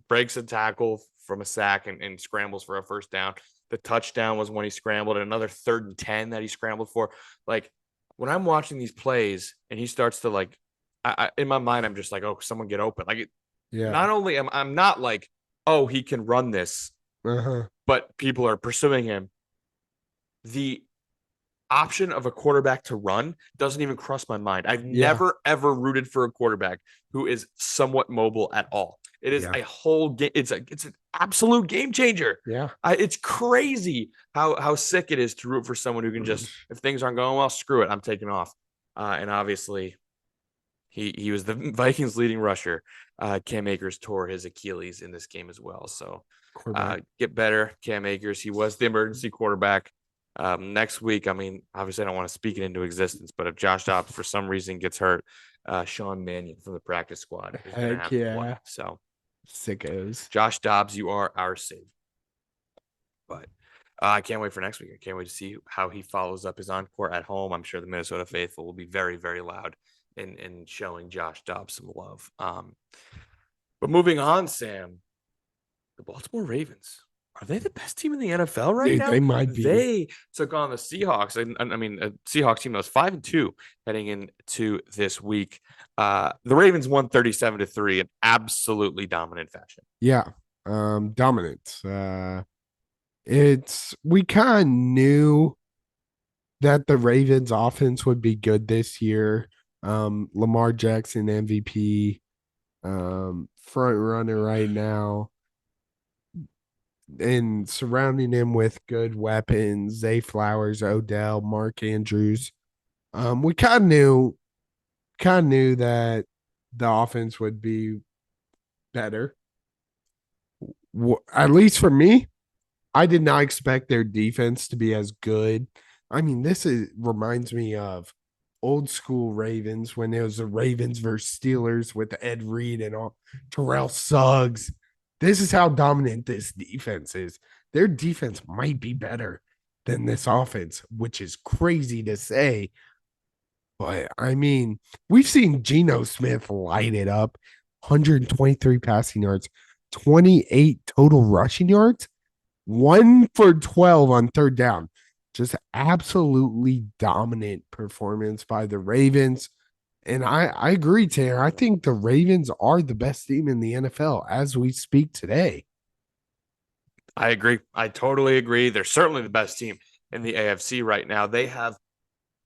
breaks a tackle from a sack and scrambles for a first down. The touchdown was when he scrambled, and another 3rd and 10 that he scrambled for. Like, when I'm watching these plays and he starts to, like, in my mind, I'm just like, oh, someone get open. Like, not only I'm not like, oh, he can run this, but people are pursuing him. The option of a quarterback to run doesn't even cross my mind. I've never, ever rooted for a quarterback who is somewhat mobile at all. It is a whole game. It's an absolute game changer. It's crazy how sick it is to root for someone who can just, if things aren't going well, screw it, I'm taking off. And obviously he was the Vikings leading rusher. Cam Akers tore his Achilles in this game as well. So get better, Cam Akers. He was the emergency quarterback. Next week, I mean, obviously I don't want to speak it into existence, but if Josh Dobbs for some reason gets hurt, Sean Mannion from the practice squad is going to have to play. So sickos. Josh Dobbs, you are our savior. But I can't wait for next week. I can't wait to see how he follows up his encore at home. I'm sure the Minnesota faithful will be very, very loud in showing Josh Dobbs some love. But moving on, Sam, the Baltimore Ravens. Are they the best team in the NFL right now? They might be. They took on the Seahawks. I mean, a Seahawks team that was 5-2 heading into this week. The Ravens won 37-3 in absolutely dominant fashion. Yeah, dominant. We kind of knew that the Ravens offense would be good this year. Lamar Jackson MVP, front runner right now. And surrounding him with good weapons, Zay Flowers, Odell, Mark Andrews. We kind of knew that the offense would be better. At least for me, I did not expect their defense to be as good. I mean, reminds me of old school Ravens when it was the Ravens versus Steelers with Ed Reed and all Terrell Suggs. This is how dominant this defense is. Their defense might be better than this offense, which is crazy to say. But, I mean, we've seen Geno Smith light it up. 123 passing yards, 28 total rushing yards, 1 for 12 on 3rd down. Just absolutely dominant performance by the Ravens. And I agree, Tanner. I think the Ravens are the best team in the NFL as we speak today. I agree. I totally agree. They're certainly the best team in the AFC right now. They have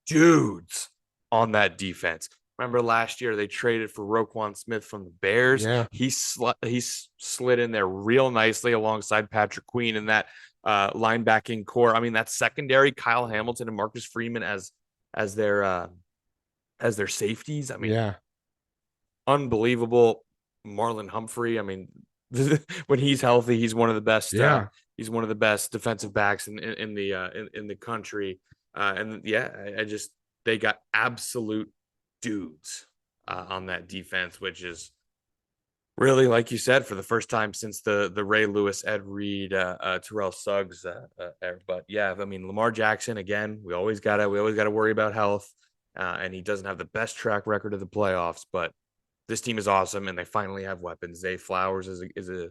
dudes on that defense. Remember last year they traded for Roquan Smith from the Bears. Yeah. He slid in there real nicely alongside Patrick Queen in that linebacking core. I mean, that secondary, Kyle Hamilton and Marcus Freeman as their safeties. I mean, Yeah. unbelievable. Marlon Humphrey. I mean, when he's healthy, he's one of the best. Yeah. He's one of the best defensive backs in the country. And yeah, I just they got absolute dudes on that defense, which is really, like you said, for the first time since the Ray Lewis, Ed Reed, Terrell Suggs era. But yeah, I mean, Lamar Jackson again. We always gotta worry about health, and he doesn't have the best track record of the playoffs, but this team is awesome, and they finally have weapons. Zay Flowers is a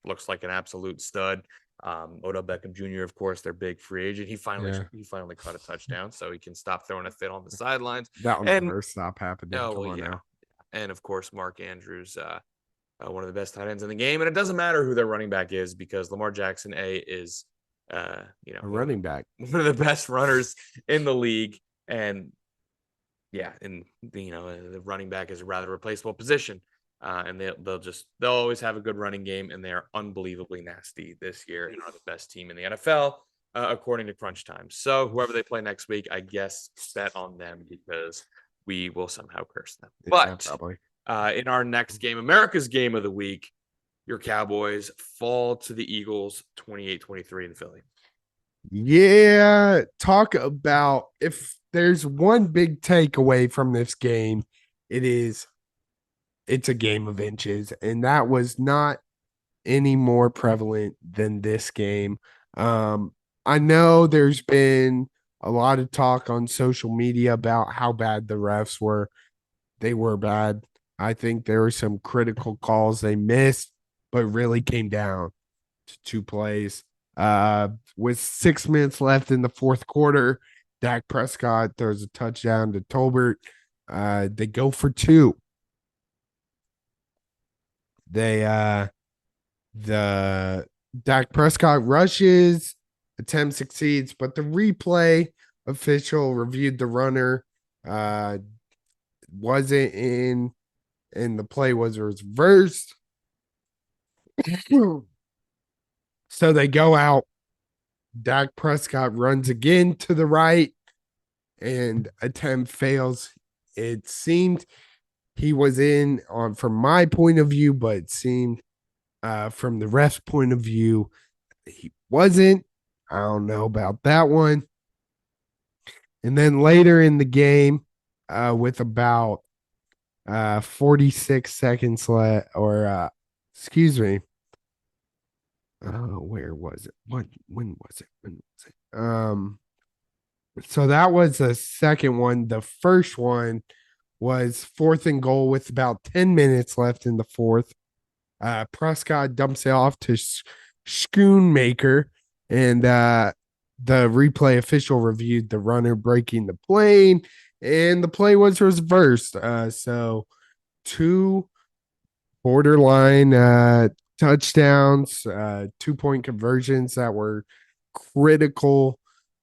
looks like an absolute stud. Odell Beckham Jr., of course, their big free agent. He finally caught a touchdown, so he can stop throwing a fit on the sidelines. That will And never stop happening. Come on now. and of course, Mark Andrews, one of the best tight ends in the game. And it doesn't matter who their running back is because Lamar Jackson is A running back. one of the best runners in the league. And yeah, and the running back is a rather replaceable position. And they'll always have a good running game, and they are unbelievably nasty this year and are the best team in the NFL, according to Crunch Time. So whoever they play next week, I guess bet on them because we will somehow curse them. Yeah, But probably. in our next game, America's game of the week, your Cowboys fall to the Eagles 28-23 in Philly. Yeah, talk about if there's one big takeaway from this game, it's a game of inches, and that was not any more prevalent than this game. I know there's been a lot of talk on social media about how bad the refs were. They were bad. I think there were some critical calls they missed, but really came down to 2 plays. With 6 minutes left in the fourth quarter, Dak Prescott throws a touchdown to Tolbert. They go for 2. The Dak Prescott rushes, attempt succeeds, but the replay official reviewed the runner, wasn't in, and the play was reversed. So they go out. Dak Prescott runs again to the right, and attempt fails. It seemed he was in on from my point of view, but it seemed from the ref's point of view, he wasn't. I don't know about that one. And then later in the game, with about 46 seconds left, or excuse me. Where was it? When was it? So that was the second one. The first one was 4th and goal with about 10 minutes left in the fourth. Prescott dumps it off to Schoonmaker, and the replay official reviewed the runner breaking the plane, and the play was reversed. So 2 borderline touchdowns, 2-point conversions that were critical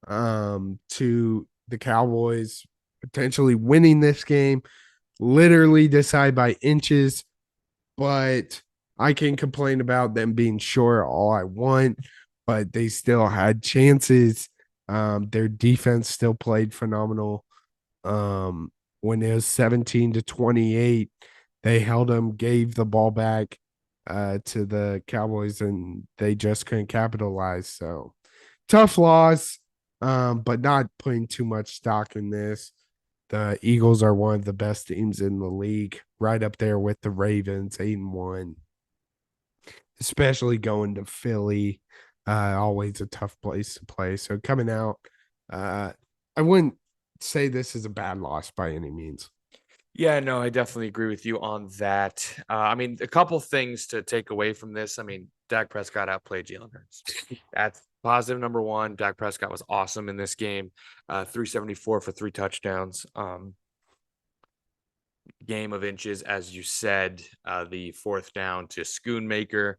to the Cowboys potentially winning this game, literally decide by inches. But I can complain about them being short all I want, but they still had chances. Their defense still played phenomenal. When it was 17-28, they held them, gave the ball back to the Cowboys, and they just couldn't capitalize. So tough loss, but not putting too much stock in this. The Eagles are one of the best teams in the league, right up there with the Ravens, 8-1. Especially going to Philly, always a tough place to play. So coming out, I wouldn't say this is a bad loss by any means. Yeah, no, I definitely agree with you on that. I mean, a couple things to take away from this. I mean, Dak Prescott outplayed Jalen Hurts. That's positive number one. Dak Prescott was awesome in this game. 374 for 3 touchdowns. Game of inches, as you said. The 4th down to Schoonmaker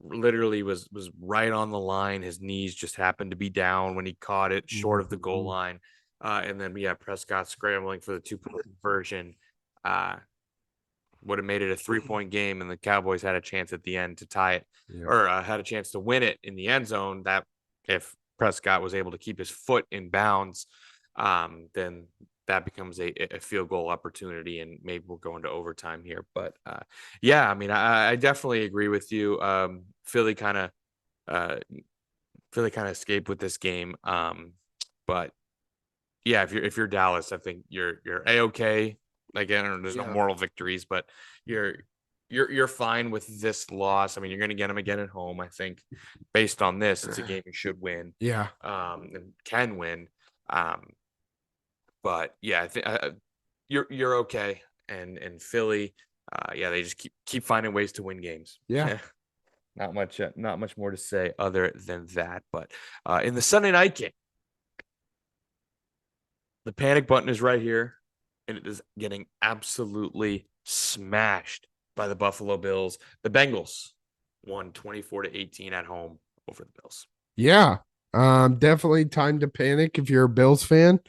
literally was right on the line. His knees just happened to be down when he caught it, short of the goal line. And then we have Prescott scrambling for the 2-point conversion. would have made it a 3-point game, and the Cowboys had a chance at the end to tie it, Yeah. or had a chance to win it in the end zone. That if Prescott was able to keep his foot in bounds, then that becomes a field goal opportunity, and maybe we'll go into overtime here. But yeah, I mean, I definitely agree with you. Philly kind of escaped with this game. But yeah, if you're Dallas, I think you're a-okay. Again, there's no moral victories, but you're fine with this loss. I mean, you're going to get them again at home. I think based on this, it's a game you should win. Yeah. And can win. But yeah, I think you're okay. And Philly, yeah, they just keep finding ways to win games. Yeah. Not much more to say other than that. But in the Sunday night game, the panic button is right here, and it is getting absolutely smashed by the Buffalo Bills. The Bengals won 24-18 at home over the Bills. Yeah. Definitely time to panic if you're a Bills fan.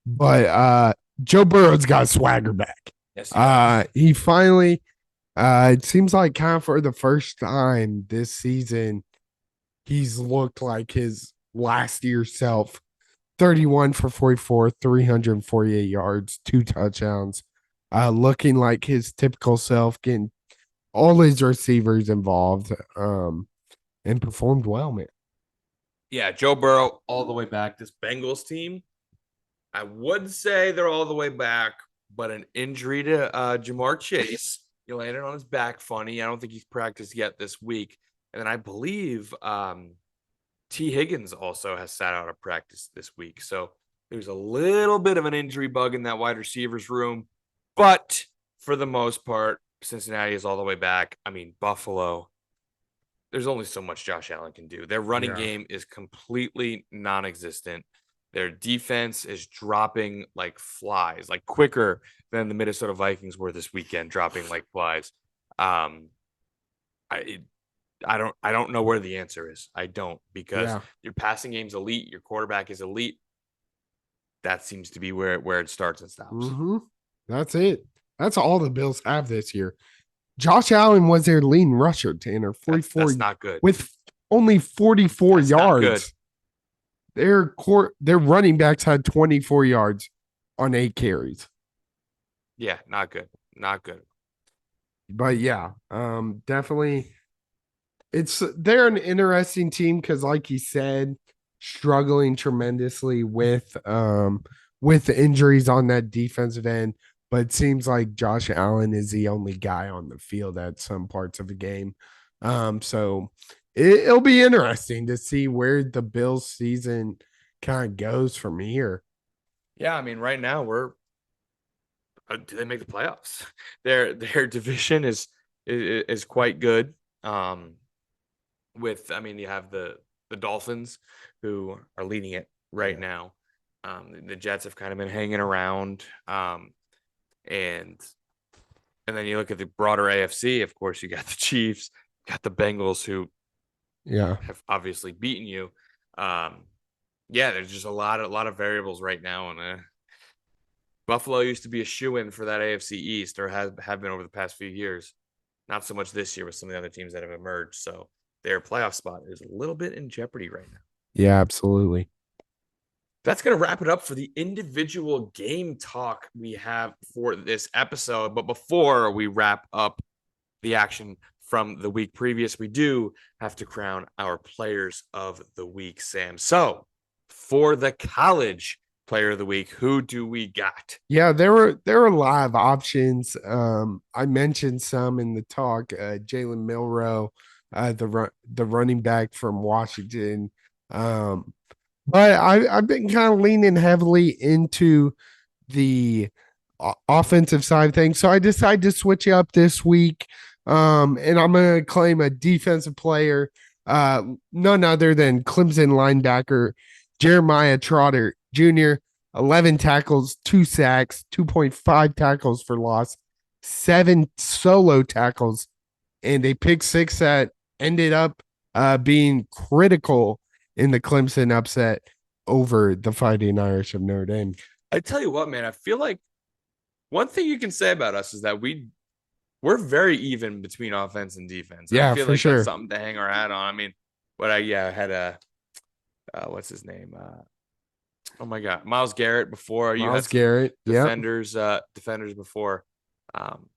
But Joe Burrow's got swagger back. Yes, he finally it seems like kind of for the first time this season, he's looked like his last year self. 31 for 44, 348 yards, 2 touchdowns. Looking like his typical self, getting all his receivers involved, and performed well, man. Yeah, Joe Burrow all the way back. This Bengals team, I would say they're all the way back, but an injury to Jamar Chase, he landed on his back funny. I don't think he's practiced yet this week. And then I believe T. Higgins also has sat out of practice this week. So there's a little bit of an injury bug in that wide receivers room. But for the most part, Cincinnati is all the way back. I mean, Buffalo, there's only so much Josh Allen can do. Their running game is completely non-existent. Their defense is dropping like flies, like quicker than the Minnesota Vikings were this weekend, dropping like flies. I don't know where the answer is. I don't, because your passing game's elite, your quarterback is elite. That seems to be where it starts and stops. Mm-hmm. That's it. That's all the Bills have this year. Josh Allen was their leading rusher, Tanner. 44. That's not good. With only 44 yards. Their running backs had 24 yards on 8 carries. Yeah, not good. Not good. But yeah, definitely they're an interesting team because, like you said, struggling tremendously with injuries on that defensive end. But it seems like Josh Allen is the only guy on the field at some parts of the game. So it'll be interesting to see where the Bills season kind of goes from here. Yeah, I mean, right now do they make the playoffs? Their division is quite good. With, I mean, you have the Dolphins, who are leading it right now. The Jets have kind of been hanging around. And then you look at the broader AFC, of course, you got the Chiefs, got the Bengals, who have obviously beaten you. Yeah, there's just a lot of variables right now. And Buffalo used to be a shoo-in for that AFC East, or have been over the past few years. Not so much this year with some of the other teams that have emerged. So their playoff spot is a little bit in jeopardy right now. Yeah, absolutely. That's going to wrap it up for the individual game talk we have for this episode. But before we wrap up the action from the week previous, we do have to crown our players of the week, Sam. So for the college player of the week, who do we got? Yeah, there were a lot of options. I mentioned some in the talk. Jalen Milroe, the running back from Washington. But I've been kind of leaning heavily into the offensive side of things. So I decided to switch up this week. And I'm going to claim a defensive player, none other than Clemson linebacker Jeremiah Trotter Jr., 11 tackles, 2 sacks, 2.5 tackles for loss, 7 solo tackles, and a pick 6 that ended up being critical in the Clemson upset over the Fighting Irish of Notre Dame. I tell you what, man, I feel like One thing you can say about us is that we're very even between offense and defense. I Yeah, feel for like that's sure. something to hang our hat on. I mean, but I had a what's his name? Oh my God, Miles Garrett before. You had Miles some Garrett. Yep. defenders before. Um,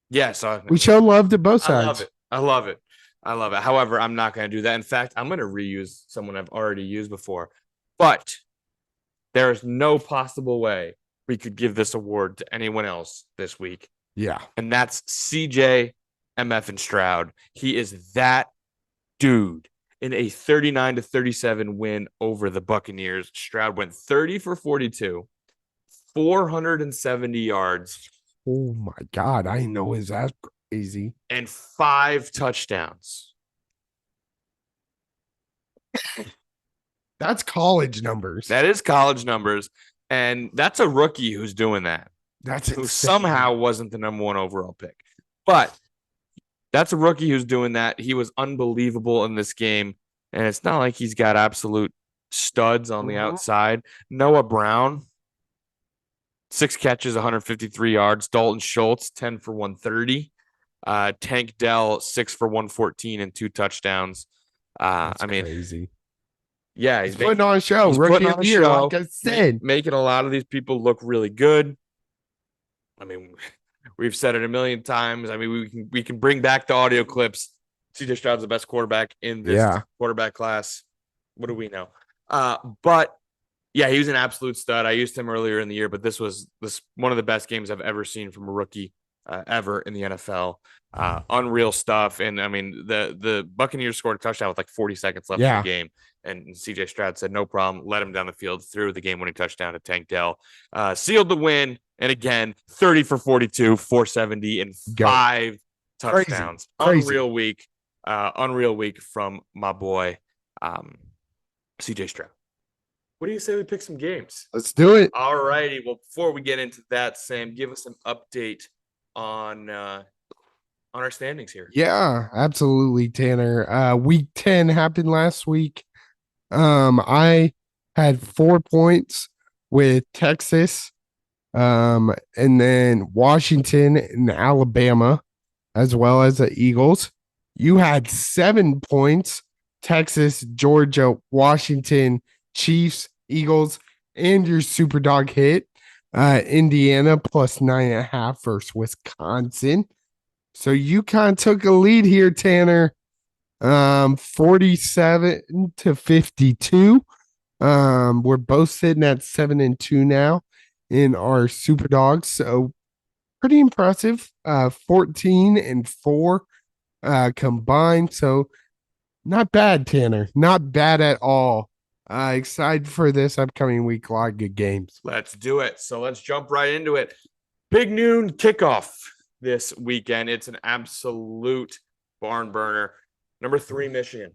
yeah, so We show love to both I love sides. it. I love it. I love it. However, I'm not going to do that. In fact, I'm going to reuse someone I've already used before. But there is no possible way we could give this award to anyone else this week. Yeah. And that's CJ MF and Stroud. He is that dude in a 39-37 win over the Buccaneers. Stroud went 30 for 42, 470 yards, Oh my God. I didn't know it was that crazy. and 5 touchdowns. That's college numbers. That is college numbers. And that's a rookie who's doing that, That's who insane. somehow wasn't the number 1 overall pick. But that's a rookie who's doing that. He was unbelievable in this game. And it's not like he's got absolute studs on the outside. Noah Brown, 6 catches, 153 yards. Dalton Schultz, 10 for 130. Tank Dell, 6 for 114 and 2 touchdowns. That's I mean, crazy. yeah, He's putting on a show. he's Rookie putting of on a the year, show, like I said. making a lot of these people look really good. I mean, we've said it a million times. I mean, we can bring back the audio clips. CJ Stroud's the best quarterback in this quarterback class. What do we know? But yeah, he was an absolute stud. I used him earlier in the year, but this was one of the best games I've ever seen from a rookie ever in the NFL. Unreal stuff. And I mean, the Buccaneers scored a touchdown with like 40 seconds left in the game. And CJ Stroud said, no problem, let him down the field, threw the game-winning touchdown to Tank Dell. Sealed the win. And again, 30 for 42, 470, and 5 touchdowns. Crazy. Unreal week from my boy, CJ Stroud. What do you say we pick some games? Let's do it. All righty. Well, before we get into that, Sam, give us an update on our standings here. Yeah, absolutely, Tanner. Week 10 happened last week. I had 4 points with Texas, and then Washington and Alabama, as well as the Eagles. You had 7 points, Texas, Georgia, Washington, Chiefs, Eagles, and your super dog hit, Indiana plus 9.5 versus Wisconsin. So you kind of took a lead here, Tanner. 47-52. We're both sitting at 7-2 now in our super dogs. So pretty impressive. 14-4 combined. So not bad, Tanner. Not bad at all. Excited for this upcoming week. A lot of good games. Let's do it. So let's jump right into it. Big noon kickoff this weekend. It's an absolute barn burner. Number 3, Michigan,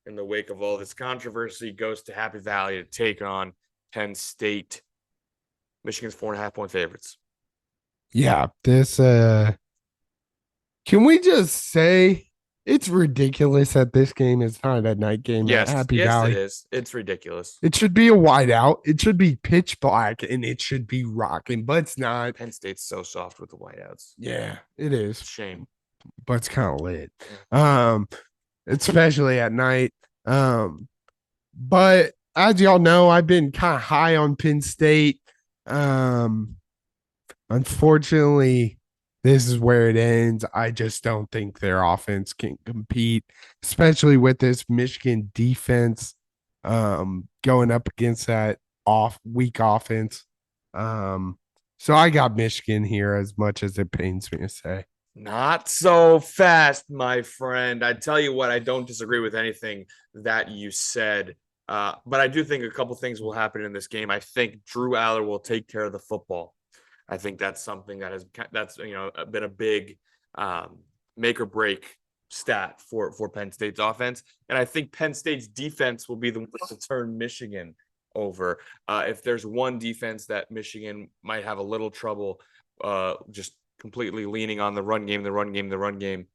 in the wake of all this controversy, goes to Happy Valley to take on Penn State. Michigan's 4.5-point favorites. Yeah, this can we just say it's ridiculous that this game is not a night game at Happy Valley? Yes, it is. It's ridiculous. It should be a whiteout. It should be pitch black, and it should be rocking, but it's not. Penn State's so soft with the whiteouts. Yeah, it is. Shame. But it's kind of lit. Especially at night. But as y'all know, I've been kind of high on Penn State. Unfortunately, this is where it ends. I just don't think their offense can compete, especially with this Michigan defense going up against that weak offense. So I got Michigan here, as much as it pains me to say. Not so fast, my friend. I tell you what, I don't disagree with anything that you said. But I do think a couple things will happen in this game. I think Drew Aller will take care of the football. I think that's something that's been a big make or break stat for Penn State's offense. And I think Penn State's defense will be the one to turn Michigan over. If there's one defense that Michigan might have a little trouble just completely leaning on the run game to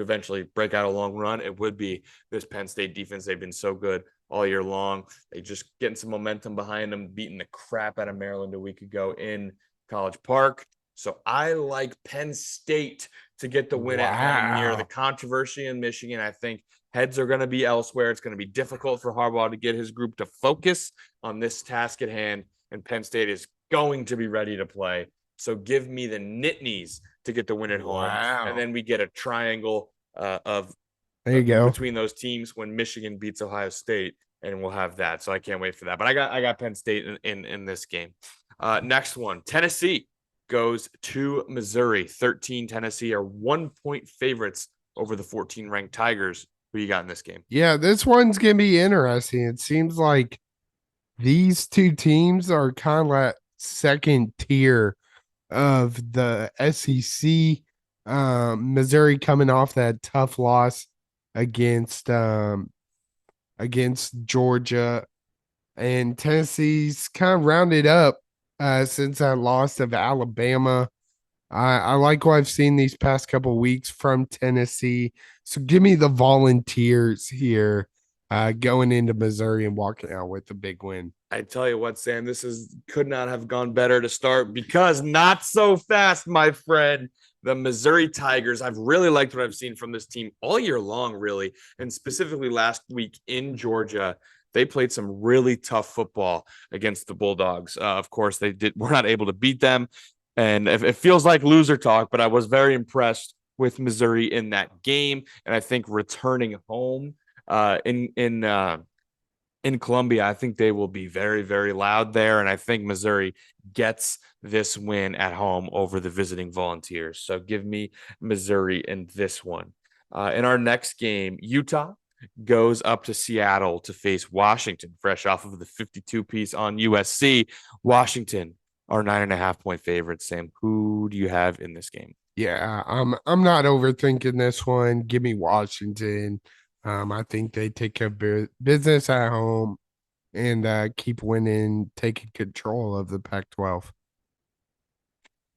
eventually break out a long run, it would be this Penn State defense. They've been so good all year long. They just getting some momentum behind them, beating the crap out of Maryland a week ago in College Park. So I like Penn State to get the win at home here. The Wow. controversy in Michigan, I think heads are going to be elsewhere. It's going to be difficult for Harbaugh to get his group to focus on this task at hand, and Penn State is going to be ready to play. So give me the Nittanies to get the win at home, and Wow. then we get a triangle of There you go. between those teams when Michigan beats Ohio State, and we'll have that. So I can't wait for that. But I got Penn State in this game. Next one, Tennessee goes to Missouri. 13 Tennessee are 1-point favorites over the 14 ranked Tigers. Who you got in this game? Yeah, this one's gonna be interesting. It seems like these two teams are kind of like second tier of the SEC. Missouri coming off that tough loss against against Georgia, and Tennessee's kind of rounded up since that loss of Alabama. I like what I've seen these past couple weeks from Tennessee. So give me the Volunteers here, going into Missouri and walking out with a big win. I tell you what, Sam, could not have gone better to start, because not so fast, my friend. The Missouri Tigers, I've really liked what I've seen from this team all year long, really, and specifically last week in Georgia. They played some really tough football against the Bulldogs. Of course, were not able to beat them, and it feels like loser talk, but I was very impressed with Missouri in that game, and I think returning home in Columbia, I think they will be very, very loud there. And I think Missouri gets this win at home over the visiting Volunteers. So give me Missouri in this one. In our next game, Utah goes up to Seattle to face Washington, fresh off of the 52 piece on USC. Washington are 9.5-point favorites. Sam, who do you have in this game? Yeah, I'm not overthinking this one. Give me Washington. I think they take care of business at home and keep winning, taking control of the Pac-12.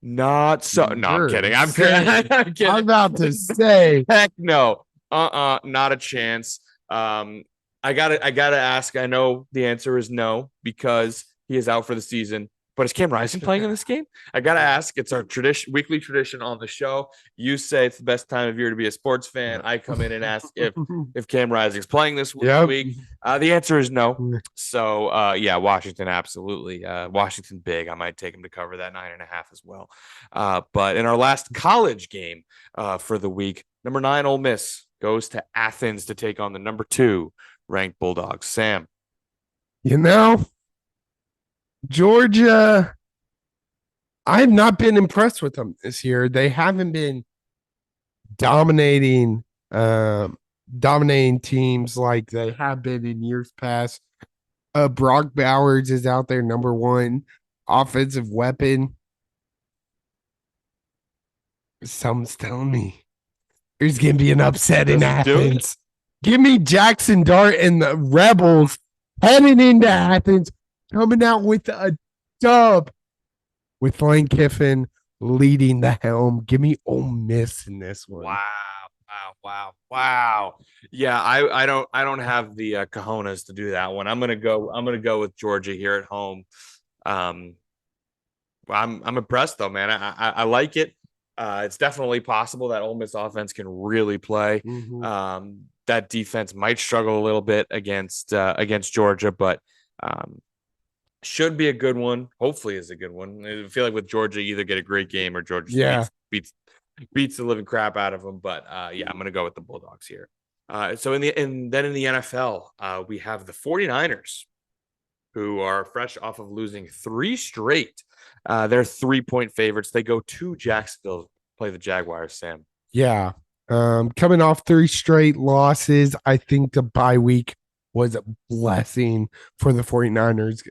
Not so. No, I'm kidding. I'm kidding. I'm kidding. I'm about to say, heck no. Not a chance. I gotta ask. I know the answer is no, because he is out for the season. But is Cam Rising playing in this game? I gotta ask. It's our weekly tradition on the show. You say it's the best time of year to be a sports fan. I come in and ask if Cam Rising is playing this week. The answer is no. So yeah, Washington absolutely. Washington big. I might take him to cover that 9.5 as well. But in our last college game for the week, number 9 Ole Miss goes to Athens to take on the number 2 ranked Bulldogs. Sam, Georgia, I have not been impressed with them this year. They haven't been dominating teams like they have been in years past. Brock Bowers is out there, number 1 offensive weapon. Something's telling me there's gonna be an upset in Athens. Give me Jackson Dart and the Rebels heading into Athens, coming out with a dub with Lane Kiffin leading the helm. Give me Ole Miss in this one. Wow. Yeah, I don't have the cojones to do that one. I'm gonna go with Georgia here at home. I'm impressed though, man. I like it. It's definitely possible that Ole Miss offense can really play. Mm-hmm. That defense might struggle a little bit against Georgia, but should be a good one. Hopefully is a good one. I feel like with Georgia, you either get a great game or Georgia beats the living crap out of them. But yeah, I'm going to go with the Bulldogs here. So then in the NFL, we have the 49ers, who are fresh off of losing 3 straight. They're 3-point favorites. They go to Jacksonville to play the Jaguars, Sam. Yeah. Coming off 3 straight losses, I think the bye week was a blessing for the 49ers.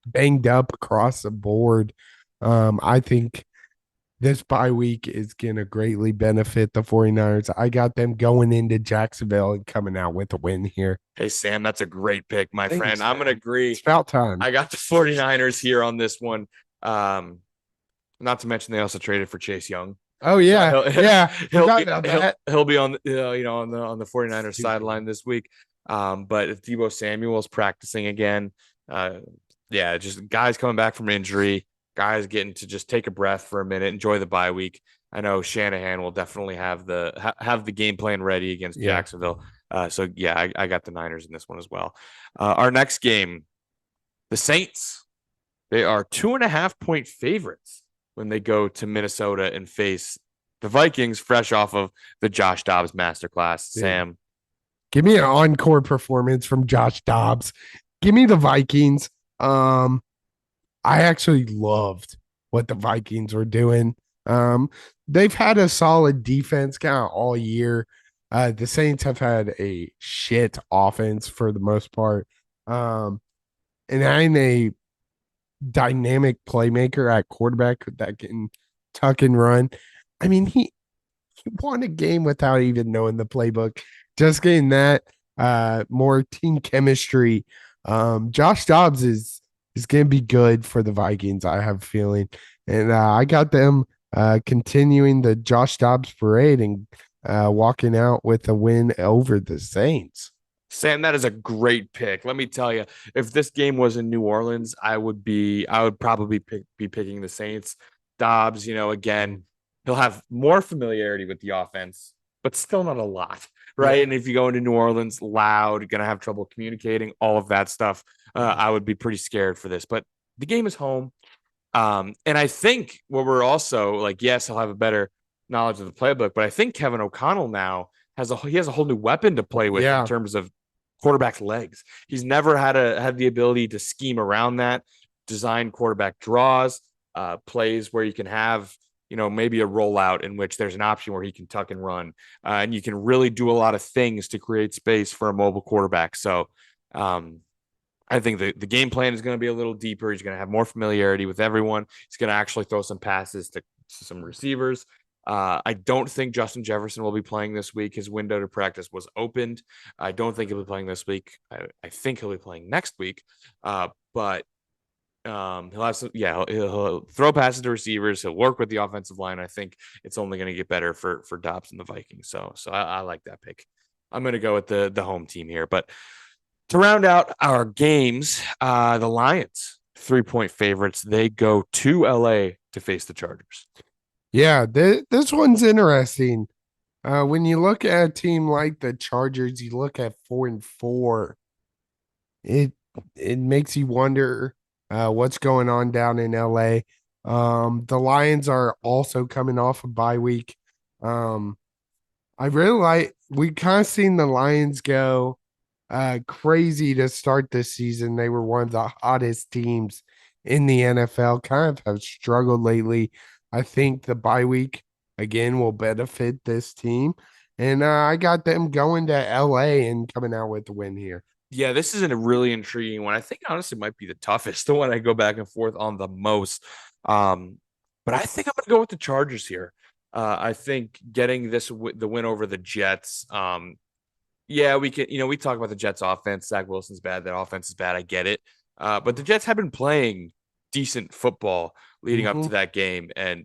Banged up across the board. I think this bye week is going to greatly benefit the 49ers. I got them going into Jacksonville and coming out with a win here. Hey, Sam, that's a great pick, my friend. I'm going to agree. It's about time. I got the 49ers here on this one. Not to mention they also traded for Chase Young. Oh yeah, he'll be on on the 49ers sideline this week. But if Deebo Samuel's practicing again, just guys coming back from injury. guys getting to just take a breath for a minute, enjoy the bye week. I know Shanahan will definitely have the game plan ready against Jacksonville. So yeah, I got the Niners in this one as well. Our next game, the Saints. They are 2.5-point favorites when they go to Minnesota and face the Vikings, fresh off of the Josh Dobbs masterclass. Dude. Sam, give me an encore performance from Josh Dobbs. Give me the Vikings. I actually loved what the Vikings were doing. They've had a solid defense kind of all year. The Saints have had a shit offense for the most part. And having a dynamic playmaker at quarterback that can tuck and run. I mean, he won a game without even knowing the playbook. Just getting that more team chemistry. Josh Dobbs is going to be good for the Vikings, I have a feeling. And I got them continuing the Josh Dobbs parade and walking out with a win over the Saints. Sam, that is a great pick. Let me tell you, if this game was in New Orleans, I would probably be picking the Saints. Dobbs, again, he'll have more familiarity with the offense, but still not a lot, right? Yeah. And if you go into New Orleans, loud, gonna have trouble communicating, all of that stuff. I would be pretty scared for this, but the game is home. And I think what we're also like, yes, he'll have a better knowledge of the playbook, but I think Kevin O'Connell now has a whole new weapon to play with in terms of quarterback legs. He's never had the ability to scheme around that, design quarterback draws, plays where you can have, maybe a rollout in which there's an option where he can tuck and run, and you can really do a lot of things to create space for a mobile quarterback. So I think the game plan is going to be a little deeper. He's going to have more familiarity with everyone. He's going to actually throw some passes to some receivers. I don't think Justin Jefferson will be playing this week. His window to practice was opened. I don't think he'll be playing this week. I think he'll be playing next week. But he'll have some, he'll throw passes to receivers. He'll work with the offensive line. I think it's only going to get better for Dobbs and the Vikings. So I like that pick. I'm going to go with the home team here. But to round out our games, the Lions, 3-point favorites. They go to LA to face the Chargers. Yeah, this one's interesting. When you look at a team like the Chargers, you look at 4-4. It makes you wonder what's going on down in LA. The Lions are also coming off a bye week. I really we kind of seen the Lions go crazy to start this season. They were one of the hottest teams in the NFL, kind of have struggled lately. I think the bye week, again, will benefit this team. And I got them going to LA and coming out with the win here. Yeah, this is a really intriguing one. I think, honestly, might be the toughest, the one I go back and forth on the most. But I think I'm going to go with the Chargers here. I think getting the win over the Jets. We can, we talk about the Jets offense. Zach Wilson's bad. That offense is bad. I get it. But the Jets have been playing decent football leading up to that game, and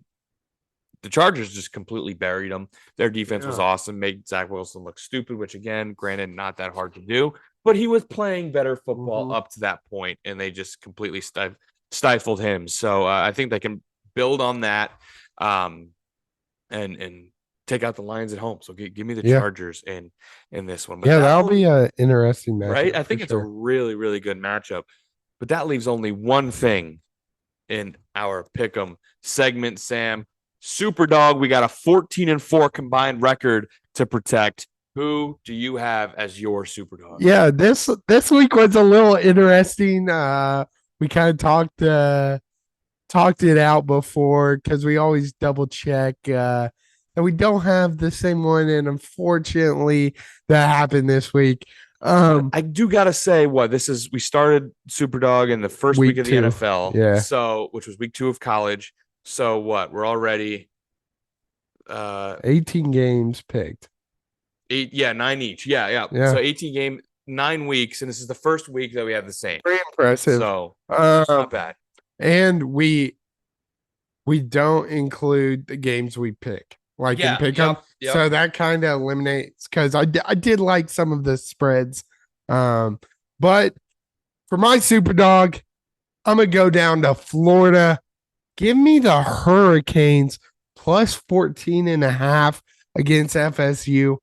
the Chargers just completely buried them. Their defense was awesome, made Zach Wilson look stupid, which, again, granted, not that hard to do, but he was playing better football up to that point, and they just completely stifled him. So I think they can build on that and take out the Lions at home. So give me the Chargers in this one. But that'll be an interesting matchup. Right? I think it's a really, really good matchup. But that leaves only one thing in our Pick'em segment, Sam. Superdog, we got a 14-4 combined record to protect. Who do you have as your Superdog? Yeah, this week was a little interesting. We kind of talked it out before because we always double check that we don't have the same one, and unfortunately that happened this week. I do gotta say, we started Superdog in the first week of the NFL, so which was week 2 of college. So we're already 18 games picked. 9 each. Yeah. So 18 game, 9 weeks, and this is the first week that we have the same. Very impressive. So not bad. And we don't include the games we pick, like in Pick'em. Yep. So that kind of eliminates, because I did like some of the spreads. But for my Superdog, I'm gonna go down to Florida Give me the Hurricanes plus 14.5 against FSU.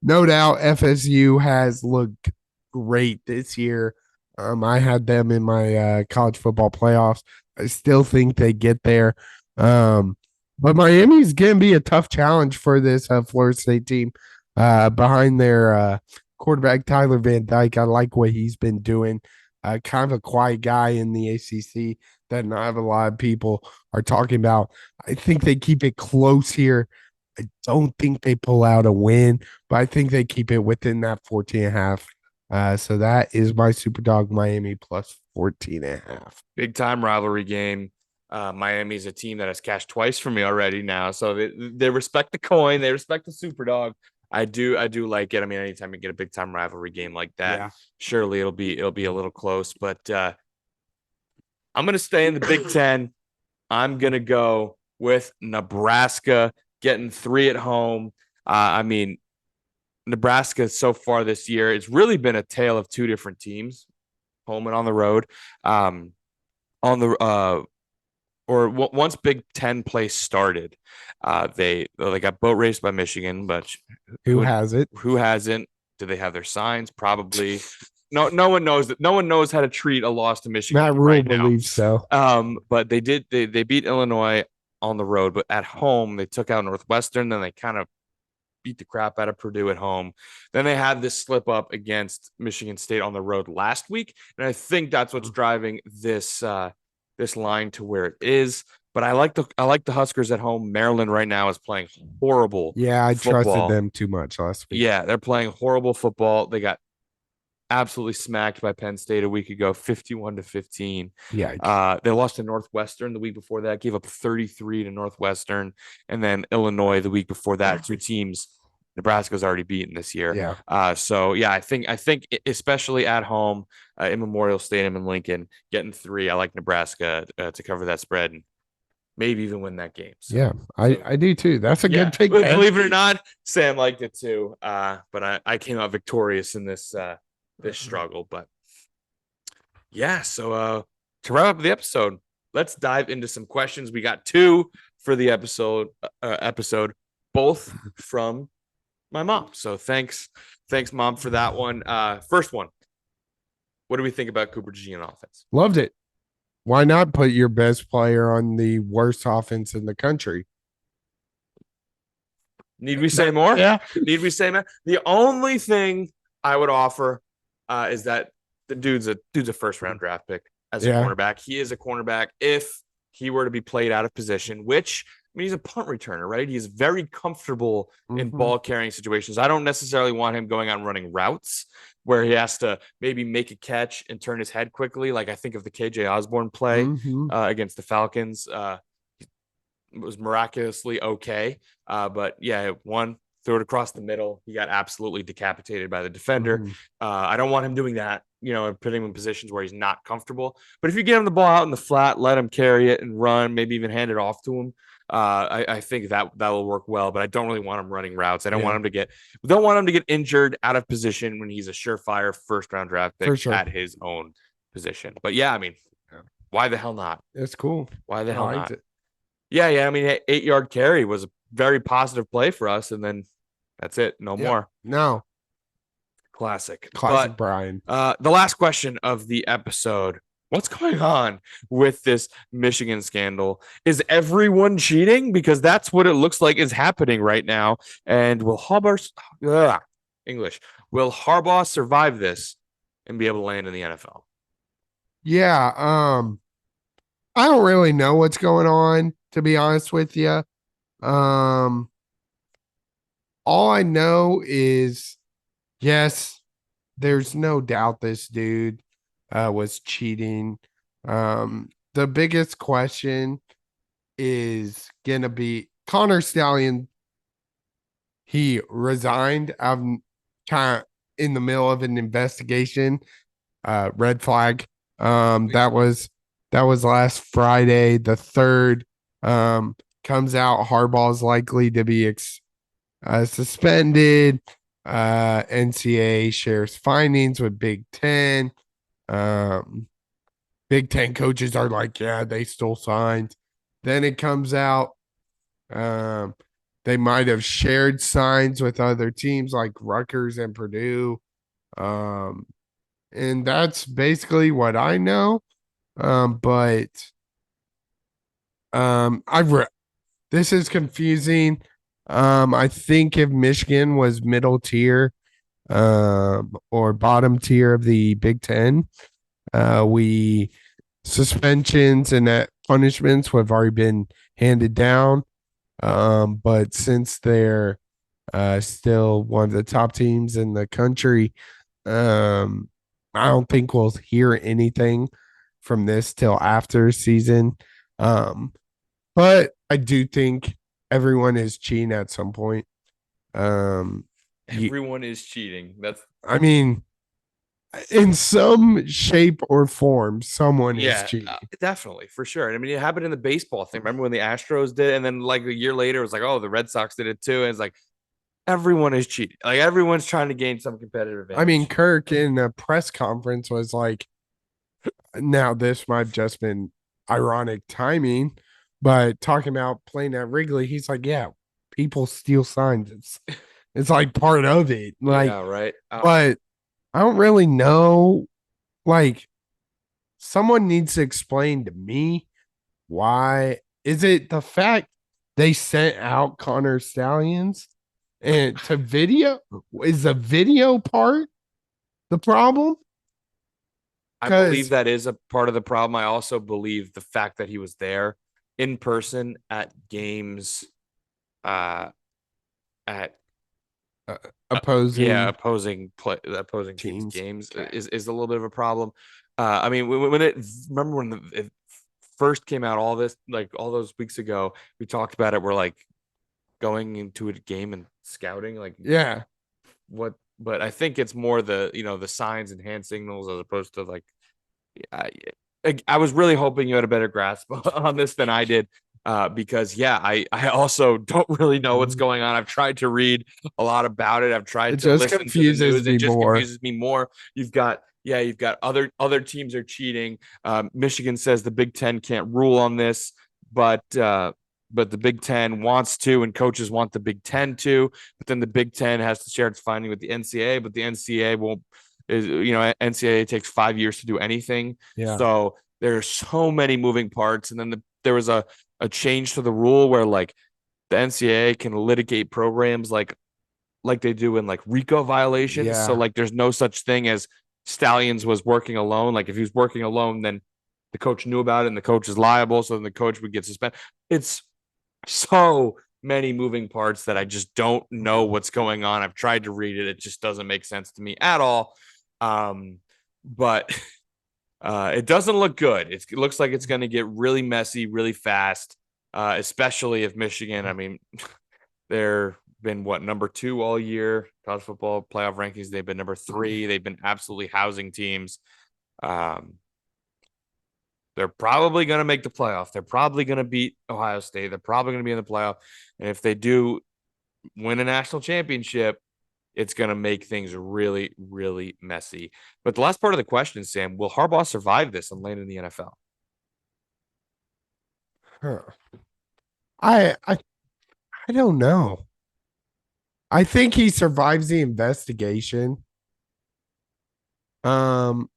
No doubt FSU has looked great this year. I had them in my college football playoffs. I still think they get there. But Miami's going to be a tough challenge for this Florida State team behind their quarterback, Tyler Van Dyke. I like what he's been doing. Kind of a quiet guy in the ACC that not a lot of people are talking about. I think they keep it close here. I don't think they pull out a win, but I think they keep it within that 14.5. So that is my super dog Miami plus 14.5. Big time rivalry game. Miami's a team that has cashed twice for me already now. So they respect the coin, they respect the super dog. I do like it. I mean, anytime you get a big time rivalry game like that, surely it'll be a little close. But I'm gonna stay in the Big Ten. I'm gonna go with Nebraska getting 3 at home. I mean, Nebraska so far this year, it's really been a tale of 2 different teams, home and on the road. On the once Big Ten play started, they got boat raced by Michigan, but who has it? Who hasn't? Do they have their signs? Probably. No one knows that. No one knows how to treat a loss to Michigan. Matt Rule believes so. But they did. They beat Illinois on the road, but at home they took out Northwestern. Then they kind of beat the crap out of Purdue at home. Then they had this slip up against Michigan State on the road last week, and I think that's what's driving this line to where it is. But I like the Huskers at home. Maryland right now is playing horrible. Yeah, I trusted them too much last week. Yeah, they're playing horrible football. They got absolutely smacked by Penn State a week ago, 51-15. Yeah. They lost to Northwestern the week before that, gave up 33 to Northwestern, and then Illinois the week before that. 2 teams Nebraska's already beaten this year. Yeah. So yeah, I think especially at home in Memorial Stadium in Lincoln, getting 3. I like Nebraska to cover that spread and maybe even win that game. So, yeah, I do too. That's a good pick. Believe it or not, Sam liked it too. But I came out victorious in this struggle. But yeah, so to wrap up the episode, let's dive into some questions. We got 2 for the episode, both from my mom. So thanks, Mom, for that one. First one. What do we think about Cooper DeJean offense? Loved it. Why not put your best player on the worst offense in the country? Need we say more? Yeah. Need we say more? The only thing I would offer is that the dude's a first round draft pick as a cornerback. He is a cornerback if he were to be played out of position, which I mean, he's a punt returner, right? He's very comfortable in ball carrying situations. I don't necessarily want him going out and running routes where he has to maybe make a catch and turn his head quickly. Like I think of the KJ Osborne play against the Falcons. It was miraculously okay. But yeah, one, threw it across the middle. He got absolutely decapitated by the defender. I don't want him doing that, and putting him in positions where he's not comfortable. But if you get him the ball out in the flat, let him carry it and run, maybe even hand it off to him. I think that will work well, but I don't really want him running routes. I don't want him to get injured out of position when he's a surefire first round draft pick at his own position. But yeah, I mean, why the hell not? It's cool. Why the hell not? Yeah. I mean, 8-yard carry was a very positive play for us, and then that's it. No more. No. Classic Brian. The last question of the episode. What's going on with this Michigan scandal? Is everyone cheating? Because that's what it looks like is happening right now. And will Harbaugh survive this and be able to land in the NFL? Yeah. I don't really know what's going on, to be honest with you. All I know is, yes, there's no doubt this dude was cheating. The biggest question is gonna be Connor Stallion. He resigned. I'm kind of in the middle of an investigation. Red flag. That was last Friday, the 3rd. Comes out Harbaugh's likely to be suspended. NCAA shares findings with Big Ten. Big Ten coaches are like, yeah, they stole signs. Then it comes out. Um, they might have shared signs with other teams like Rutgers and Purdue. Um, and that's basically what I know. But I've this is confusing. I think if Michigan was middle tier, or bottom tier of the Big Ten, we suspensions and that punishments would have already been handed down. But since they're still one of the top teams in the country, um, I don't think we'll hear anything from this till after season. Um, but I do think everyone is cheating at some point. Um, Everyone is cheating. I mean, in some shape or form, someone is Yeah, cheating. definitely for sure. I mean, it happened in the baseball thing. Remember when the Astros did, and then like a year later, it was like, oh, the Red Sox did it too. And it's like everyone is cheating. Like everyone's trying to gain some competitive I mean, advantage. Kirk in a press conference was like, now this might have just been ironic timing, but talking about playing at Wrigley, he's like, yeah, people steal signs. It's like part of it. Like, Yeah, right. but I don't really know. Like, someone needs to explain to me why. Is it the fact they sent out Connor Stallions and to video? Is the video part the problem? I believe Because that is a part of the problem. I also believe the fact that he was there in person at games, uh, at yeah, opposing opposing teams' teams. games Okay. is a little bit of a problem. I mean, when it remember when it first came out, all this like all those weeks ago, we talked about it. We're like going into a game and scouting, like Yeah. what? But I think it's more the the signs and hand signals as opposed to like I, I was really hoping you had a better grasp on this than I did. Because yeah, I also don't really know what's going on. I've tried to read a lot about it. I've It tried to just listen to the confuses news. It me just more. confuses me more. You've got other teams are cheating. Michigan says the Big Ten can't rule on this, but the Big Ten wants to, and coaches want the Big Ten to. But then the Big Ten has to share its finding with the NCAA, but the NCAA won't. NCAA takes 5 years to do anything, Yeah. so there's so many moving parts. And then there was a change to the rule where like the NCAA can litigate programs like they do in like RICO violations. So Yeah. like there's no such thing as Stallions was working alone. Like if he was working alone, then the coach knew about it and the coach is liable. So then the coach would get suspended. It's so many moving parts that I just don't know what's going on. I've tried to read it. It just doesn't make sense to me at all. But it doesn't look good. It looks like it's going to get really messy really fast, especially if Michigan, I mean, they're been what number 2 all year college football playoff rankings. They've been number 3. They've been absolutely housing teams. Um, they're probably going to make the playoff. They're probably going to beat Ohio State. They're probably going to be in the playoff. And if they do win a national championship, it's going to make things really, really messy. But the last part of the question, Sam, will Harbaugh survive this and land in the NFL? Huh. I I don't know. I think he survives the investigation. Um,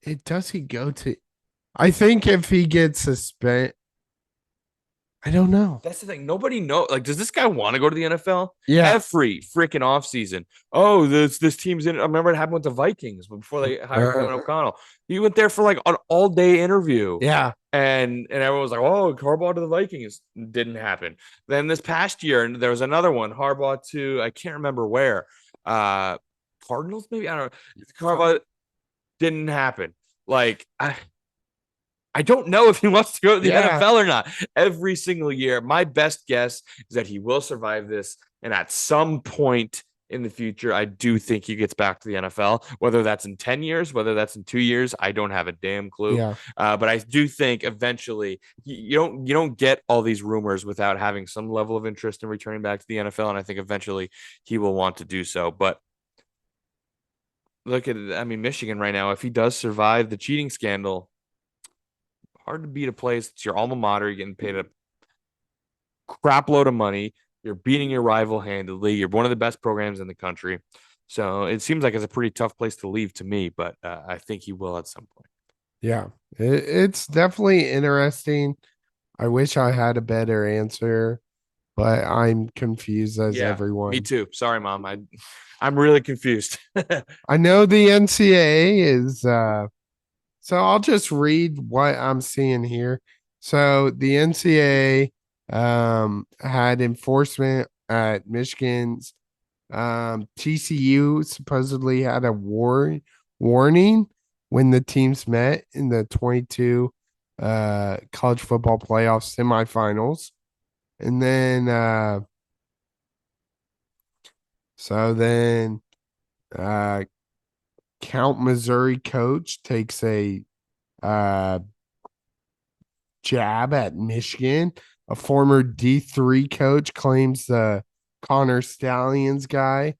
it does he go to I think if he gets suspended, I don't know. That's the thing. Nobody know. Like, does this guy want to go to the NFL? Yeah. Every freaking offseason. Oh, this team's in. I remember it happened with the Vikings before they hired Kevin Uh, O'Connell. He went there for like an all day interview. yeah. And everyone was like, "Oh, Harbaugh to the Vikings." Didn't happen. Then this past year, and there was another one, Harbaugh to I can't remember where, Cardinals maybe, I don't know. Harbaugh didn't happen. Like I don't know if he wants to go to the Yeah. NFL or not. Every single year, my best guess is that he will survive this, and at some point in the future, I do think he gets back to the NFL. Whether that's in 10 years, whether that's in 2 years, I don't have a damn clue. Yeah. But I do think eventually you don't get all these rumors without having some level of interest in returning back to the NFL, and I think eventually he will want to do so. But look at, I mean, Michigan right now. If he does survive the cheating scandal, Hard to beat a place. It's your alma mater. You're getting paid a crap load of money. You're beating your rival handedly. You're one of the best programs in the country. So it seems like it's a pretty tough place to leave to me, but I think he will at some point. Yeah, it's definitely interesting. I wish I had a better answer, but I'm confused as Yeah, me everyone. too. Sorry, Mom. I'm really confused. I know the NCAA is so I'll just read what I'm seeing here. So the NCAA had enforcement at Michigan's TCU supposedly had a warning when the teams met in the 22 college football playoff semifinals. And then so then uh Count Missouri coach takes a uh jab at Michigan. A former D3 coach claims the Connor Stallions guy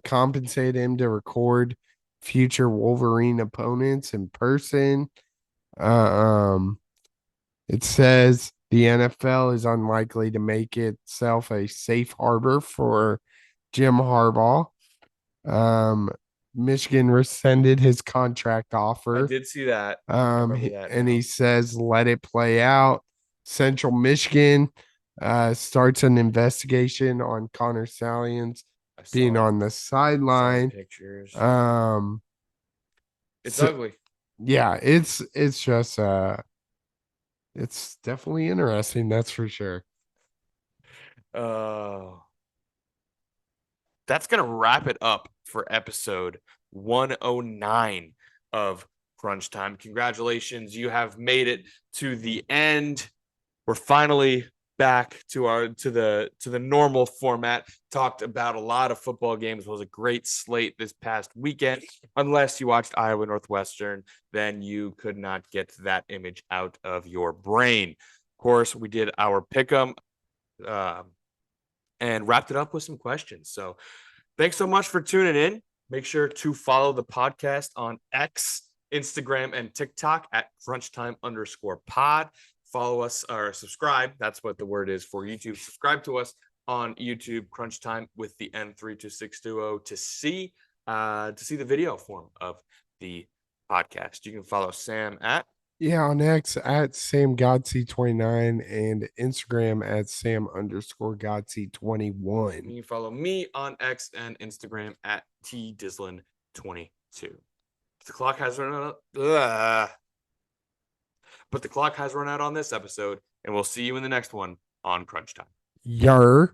compensated him to record future Wolverine opponents in person. Uh, um, it says the NFL is unlikely to make itself a safe harbor for Jim Harbaugh. Um, Michigan rescinded his contract I offer. did see that. I remember that And now. he says, let it play out. Central Michigan starts an investigation on Connor Stallions I being saw on the saw the sideline. pictures. Um, It's so ugly. yeah, it's just it's definitely interesting, that's for sure. Uh, that's gonna wrap it up for episode 109 of Crunch Time. Congratulations, you have made it to the end. We're finally back to the normal format. Talked about a lot of football games. It was a great slate this past weekend. Unless you watched Iowa Northwestern, then you could not get that image out of your brain. Of course, we did our pick'em and wrapped it up with some questions. So thanks so much for tuning in. Make sure to follow the podcast on X, Instagram, and TikTok at crunchtime_pod. Follow us or subscribe. That's what the word is for YouTube. Subscribe to us on YouTube, Crunch Time with the N32620 to see the video form of the podcast. You can follow Sam at Yeah, on X at Sam Godsey 29 and Instagram at Sam underscore Godsey 21. you can follow me on X and Instagram at tdislin22. The clock has run out. But the clock has run out on this episode, and we'll see you in the next one on Crunch Time. Yer.